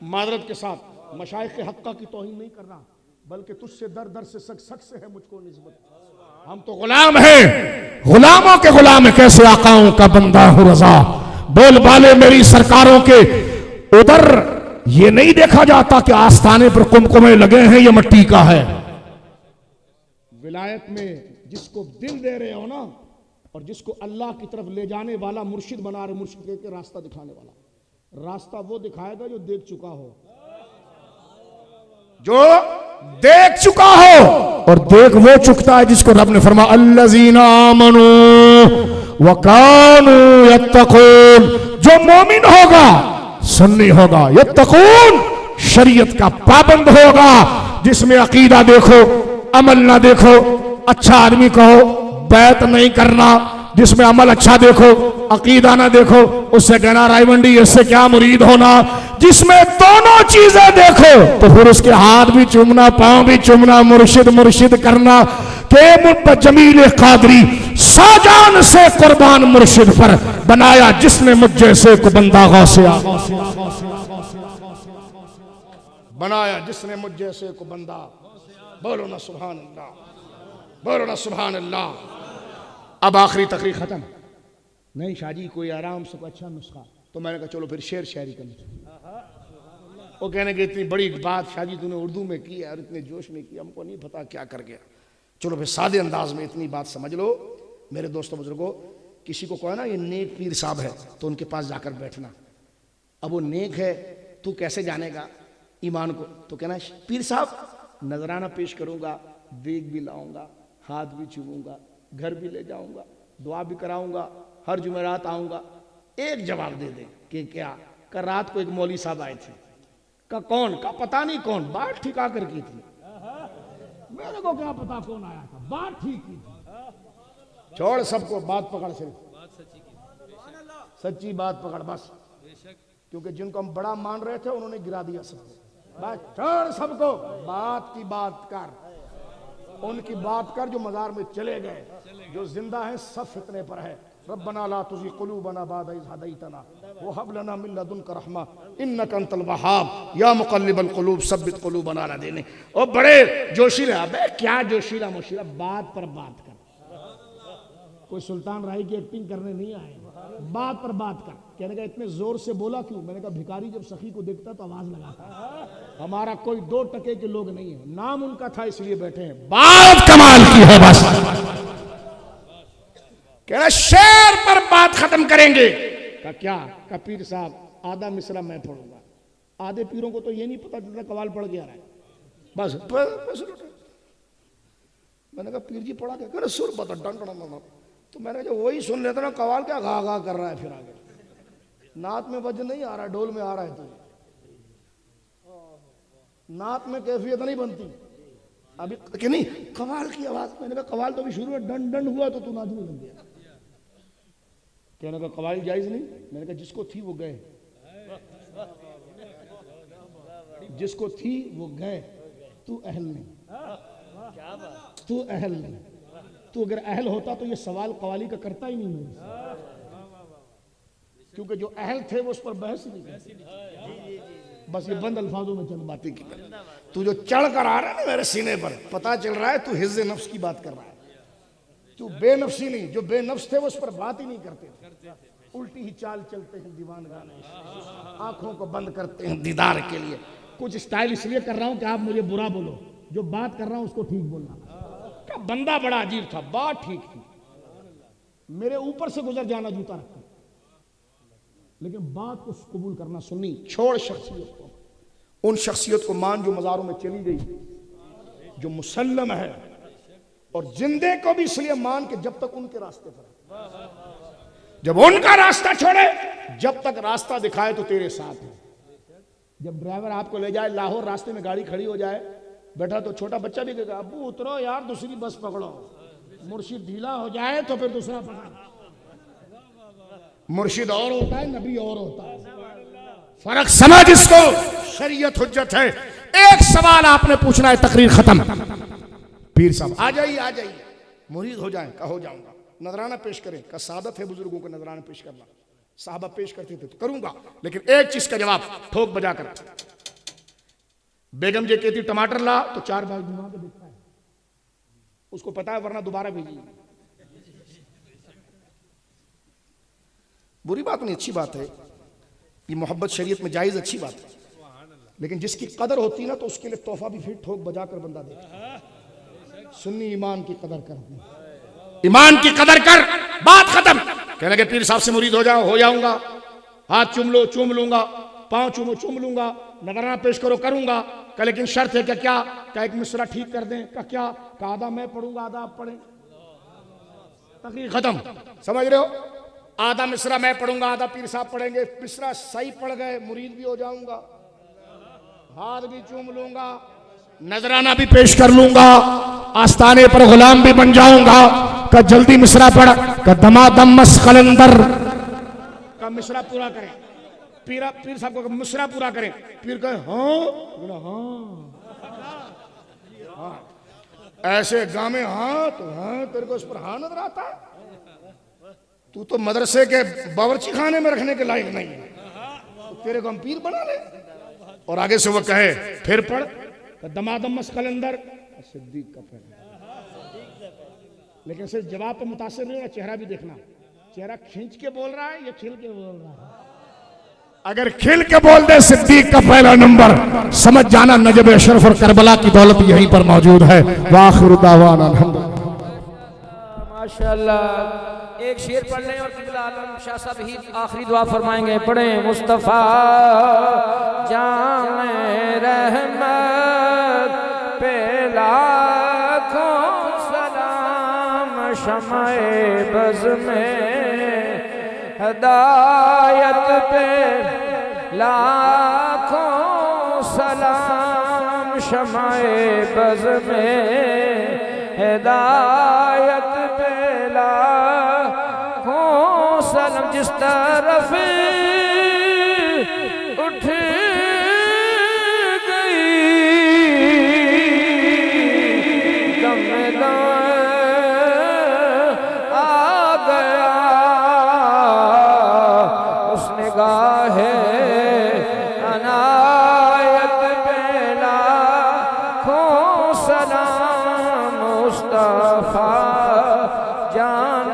मादरत के साथ मशाइख के हक्का की तौहीन नहीं कर रहा, बल्कि तुझसे दर दर से सक सक से है मुझको निस्बत। हम तो गुलाम हैं, गुलामों के गुलाम कैसे आकाओं का बंदा हूं रजा। बोल बाले मेरी सरकारों के। उधर ये नहीं देखा जाता कि आस्थाने पर कुमकुमे लगे हैं, ये मट्टी का है। विलायत में जिसको दिल दे रहे हो ना, और जिसको अल्लाह की तरफ ले जाने वाला मुर्शिद बना रहे, मुर्शिद के रास्ता दिखाने वाला। रास्ता वो दिखाएगा जो देख चुका हो, जो देख चुका हो। और देख वो चुकता है जिसको रब ने फरमाया अल्लज़ीना आमनू व कानू यत्तकून, जो मोमिन होगा, सुन्नी होगा, यत्तकून शरीयत का पाबंद होगा, जिसमें अकीदा देखो अमल ना देखो, अच्छा आदमी कहो बैत नहीं करना, जिसमें अमल अच्छा देखो अकीदा ना देखो, उससे कहना रायमंडी इससे क्या मुरीद होना। जिसमें दोनों चीजें देखो तो फिर उसके हाथ भी चूमना, पांव भी चूमना, मुर्शिद मुर्शिद करना। के मुझ जमील कादरी साजान से कुर्बान मुर्शिद पर बनाया जिसने मुझ जैसे को बंदा गौसे। बनाया जिसने मुझ जैसे को बंदा। बोलो ना सुभान अल्लाह, बोलो ना सुभान अल्लाह। अब आखिरी तकरीर खत्म। नहीं शाहजी कोई आराम से कोई अच्छा नुस्खा, तो मैंने कहा चलो फिर शेर शायरी करनी चाहिए। वो कहने की इतनी बड़ी बात शाहजी तूने उर्दू में की है और इतने जोश में की, हमको नहीं पता क्या कर गया। चलो फिर सादे अंदाज में इतनी बात समझ लो। मेरे दोस्तों बुजुर्गों, किसी को कहो ना ये नेक पीर साहब है तो उनके पास जाकर बैठना। अब वो नेक है तू कैसे जानेगा ईमान को, तो कहना पीर साहब नजराना पेश करूंगा, देग भी लाऊंगा, हाथ भी चूमूंगा, घर भी ले जाऊंगा, दुआ भी कराऊंगा, हर जुमेरात आऊंगा। एक जवाब दे दे कि क्या कर। रात को एक मौली साहब आए थे, का कौन, का पता नहीं कौन, बात ठिका कर की थी। मेरे को क्या पता कौन आया था, बात ठीक की थी। छोड़ सबको, बात पकड़, सिर्फ सच्ची बात पकड़ बस। क्योंकि जिनको हम बड़ा मान रहे थे उन्होंने गिरा दिया सबको। बस छोड़ सबको, बात की बात कर। उनकी बात कर जो मजार में चले गए, जो जिंदा है सब फितने पर है। रब्बना ला तुज़िग़ क़ुलूबना बअद इज़ हदैतना व हब लना मिन लदुनका रहमा इन्नका अंतल वहाब या मुक़ल्लिबल क़ुलूब सब्बित क़ुलूबना अला दीनिक। ओ बड़े जोशीले, अबे क्या जोशीला मोशीला, बात पर बात कर। कोई सुल्तान राय की एक्टिंग करने नहीं आए, बात पर बात कर। कहने का इतने जोर से बोला क्यों? मैंने कहा भिखारी जब सखी को देखता तो आवाज लगाता। हमारा कोई 2 टके के लोग नहीं है, नाम उनका था इसलिए बैठे हैं। बात कमाल की है बस। कहना शेर पर बात खत्म करेंगे का क्या? का पीर साहब आधा मिसरा मैं पढ़ूंगा। आधे पीरों को तो ये नहीं पता चलता कवाल पढ़ के आ रहा है। बस मैंने कहा पीर जी पढ़ा क्या? कहना सुर बता डन। तो मैंने कहा वही सुन लेता ना, कवाल क्या गा गा कर रहा है। फिर आगे नात में वजन नहीं आ रहा, ढोल में आ रहा है। तो नात में कैफियत नहीं बनती अभी कि नहीं, कवाल की आवाज। मैंने कहा कवाल तो अभी शुरू में डन डन हुआ तो तू नाचने लग गया। कहने का कवाल जायज नहीं। मैंने कहा जिसको थी वो गए, जिसको थी वो गए, तू अहल नहीं, तू अहल नहीं। तू अगर अहल होता तो ये सवाल कवाली का करता ही नहीं मेरे, क्योंकि जो अहल थे वो उस पर बहस ही नहीं करते। बस ये बंद अल्फाजों में चंद बातें की। तू जो चढ़ कर आ रहा है ना मेरे सीने पर, पता चल रहा है तू हिज्जे नफ्स की बात कर रहा है। तू बेनफ्सी नहीं, जो बेनफ्स थे वो उस पर बात ही नहीं करते थे। उल्टी ही चाल चलते हैं दीवान गाने, आंखों को बंद करते हैं दीदार के लिए। कुछ स्टाइल इसलिए कर रहा हूं कि आप मुझे बुरा बोलो, जो बात कर रहा हूं उसको ठीक बोलना। क्या बंदा बड़ा अजीब था, बात ठीक थी, मेरे ऊपर से गुजर जाना जूता रखकर, लेकिन बात को कबूल करना सुन्नी। छोड़ शख्सियत को, उन शख्सियत को मान जो मज़ारों में चली गई, जो मुसल्लम है। और जिंदे को भी इसलिए मान के जब तक उनके रास्ते पर, जब उनका रास्ता छोड़े, जब तक रास्ता दिखाए तो तेरे साथ है। जब ड्राइवर आपको ले जाए लाहौर, रास्ते में गाड़ी खड़ी हो जाए, बैठा तो छोटा बच्चा भी कहेगा अब्बू उतरो यार, दूसरी बस पकड़ो। मुर्शिद ढीला हो जाए तो फिर दूसरा पकड़। मुर्शिद और होता है, नबी और होता है, फर्क समझ इसको। शरीयत हुज्जत है। एक सवाल आपने पूछना है, तकरीर खत्म। पीर साहब आ जाइए, आ जाइए, मुरीद हो जाएं। का हो जाऊंगा। नजराना पेश करें, का सादत है बुजुर्गों को नजराना पेश करना। साहबा पेश करते थे तो करूंगा, लेकिन एक चीज का जवाब ठोक बजा कर। बेगम जी कहती टमाटर ला तो 4 बार घुमा के देखता है, उसको पता है वरना दोबारा भेजिए। बुरी बात नहीं, अच्छी बात है। ये मोहब्बत शरीयत में जायज, अच्छी बात है। लेकिन जिसकी कदर होती है ना, तो उसके लिए तोहफा भी फिर ठोक बजा कर बंदा देता। सुन्नी ईमान की कदर कर, ईमान की कदर कर, बात खत्म। कहने लगे पीर साहब से मुरीद हो जाओ, हो जाऊंगा। हाथ चूम लो, चूम लूंगा। पांव चूमो, चूम लूंगा। नजराना पेश करो, करूंगा। का लेकिन शर्त है क्या? क्या एक मिसरा ठीक कर दें? का क्या? का आधा मैं पढ़ूंगा, आधा आप पढ़ें। तकरीर खत्म, समझ रहे हो? आधा मिसरा मैं पढ़ूंगा, आधा पीर साहब पढ़ेंगे। मिसरा सही पढ़ गए, मुरीद भी हो जाऊंगा, हाथ भी चूम लूंगा, नजराना भी पेश कर लूंगा, आस्ताने पर गुलाम भी बन जाऊंगा। का जल्दी मिसरा पढ़, का दमादम मस कलंदर। का मिसरा पूरा करें। पीर साहब को मिसरा पूरा करें। पीर कहे हाँ, ऐसे गामे हाँ तो हाँ, तेरे को उस पर हाँ नजर आता है? तू तो मदरसे के बावर्ची खाने में रखने के लायक नहीं है, तो तेरे को हम पीर बना ले। और आगे से वो कहे फिर पढ़ तो दमादमस कलंदर सिद्दीक का पहले। लेकिन सिर्फ जवाब पर मुतासिर नहीं होना, चेहरा भी देखना, चेहरा खींच के बोल रहा है या खिल के बोल रहा है। अगर खिल के बोल दे सिद्दीक का पहला नंबर, समझ जाना नजब अशरफ और करबला की दौलत यहीं पर मौजूद है। वाखिर दावाना अल्हम्दुलिल्लाह।
माशाअल्लाह। एक शेर पढ़ लें और क़िबला आलम शाह साहब ही आखिरी दुआ फरमाएंगे। पढ़े मुस्तफ़ा जान रहमत पे लाखों सलाम, शम्ए बज़ में हदायत पे लाखों सलाम, शम्ए बज़ में हिदायत पे लाखों सलाम। जिस तरफ उठ गई दम दम आ गया उस निगाह अनायत पे लाखों सलाम, मुस्तफ़ा जान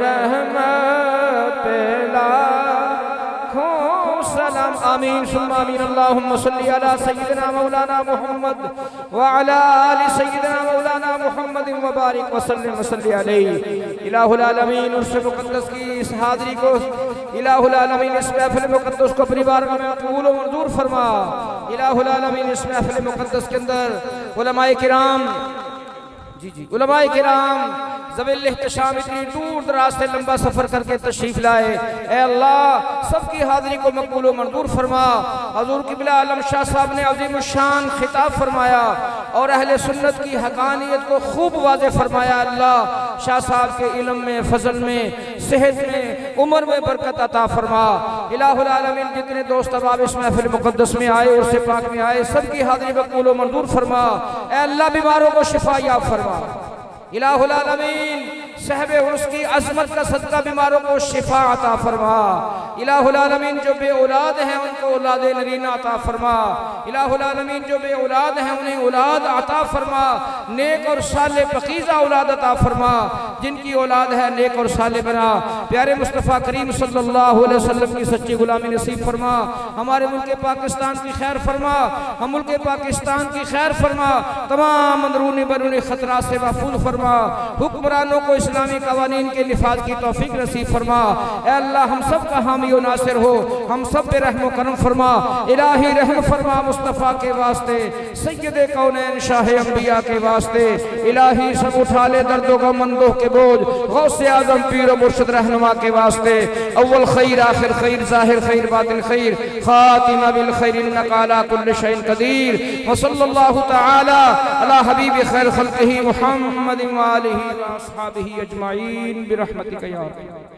रहमत पे लाखों सलाम। आमीन सुम्मा आमीन। अल्लाहुम्मा सल्ली अला सय्यिदिना मौलाना मुहम्मद व अला आलि सय्यिदिना मौलाना मुहम्मद व बारिक व सल्लिम व सल्ली अलैहि। इलाहुल आलमीन उर्स मुक़द्दस की इस हाज़री को इलाहुल आलमीन इस महफ़िल मुक़द्दस को परिवार में कबूल व मंजूर फरमा। इलाहुल आलमीन इस महफ़िल मुक़द्दस के अंदर उलमाए किराम, जी जी उलमाए किराम ज़वील इहतिशाम इतनी दूर दराज से लंबा सफ़र करके तशरीफ़ लाए। ऐ अल्लाह सबकी हाज़री को मकबूल व मंजूर फरमा। हज़ूर क़िबला आलम शाह साहब ने अज़ीम शान खिताब फरमाया और अहले सुन्नत की हक़ानियत को खूब वाज़े फरमाया। अल्लाह शाह साहब के इल्म में, फ़ज़ल में, सेहत में, उम्र में बरकत अता फरमा। इलाहुल आलमीन जितने दोस्त अहबाब इस महफ़िल मुक़द्दस में आए, उर्से पाक में आए, सबकी हाज़री मकबूल व मंजूर फरमा। ऐ अल्लाह बीमारों को शिफा याब फरमा। इलाहुल आलमीन साहिब उर्स की अज़मत का सदका बीमारों को शिफा अता फरमा। इलाहुल आलमीन जो बे औलाद हैं उनको औलाद नरीना अता फरमा। इलाहुल आलमीन जो बे औलाद हैं उन्हें औलाद अता फरमा। नेक और साले पकीज़ा औलाद अता फरमा। जिनकी औलाद है नेक और साले बना। प्यारे मुस्तफ़ा करीम सल्लल्लाहु अलैहि वसल्लम की सच्ची गुलामी नसीब फरमा। हमारे मुल्क पाकिस्तान की खैर फरमा। हम मुल्क पाकिस्तान की खैर फरमा। तमाम अंदरूनी बैरूनी खतरा से महफूज फरमा। हुक्मरानों को इस्लामी कवानीन के निफाज की तौफीक नसीब फरमा। ऐ अल्लाह हम सब का हामी व नासिर हो, हम सब पे रहम करम फरमा। इलाही रहम फरमा मुस्तफ़ा के वास्ते, सैयद कौनैन शाह अंबिया के वास्ते। इलाही सब उठा ले दर्दों का मंदों के बोझ, गौसे आज़म पीर मुर्शिद रहनुमा के वास्ते। अव्वल खैर आखिर खैर, ज़ाहिर खैर बातिन खैर, खातिमा बिल खैर, इन्नका अला कुल्लि शैइन क़दीर। व सल्लल्लाहु तआला अला हबीबि खैर खल्क़िही मुहम्मद व आलिही व अस्हाबिही अजमाइन बिरहमतिका या रब्बी।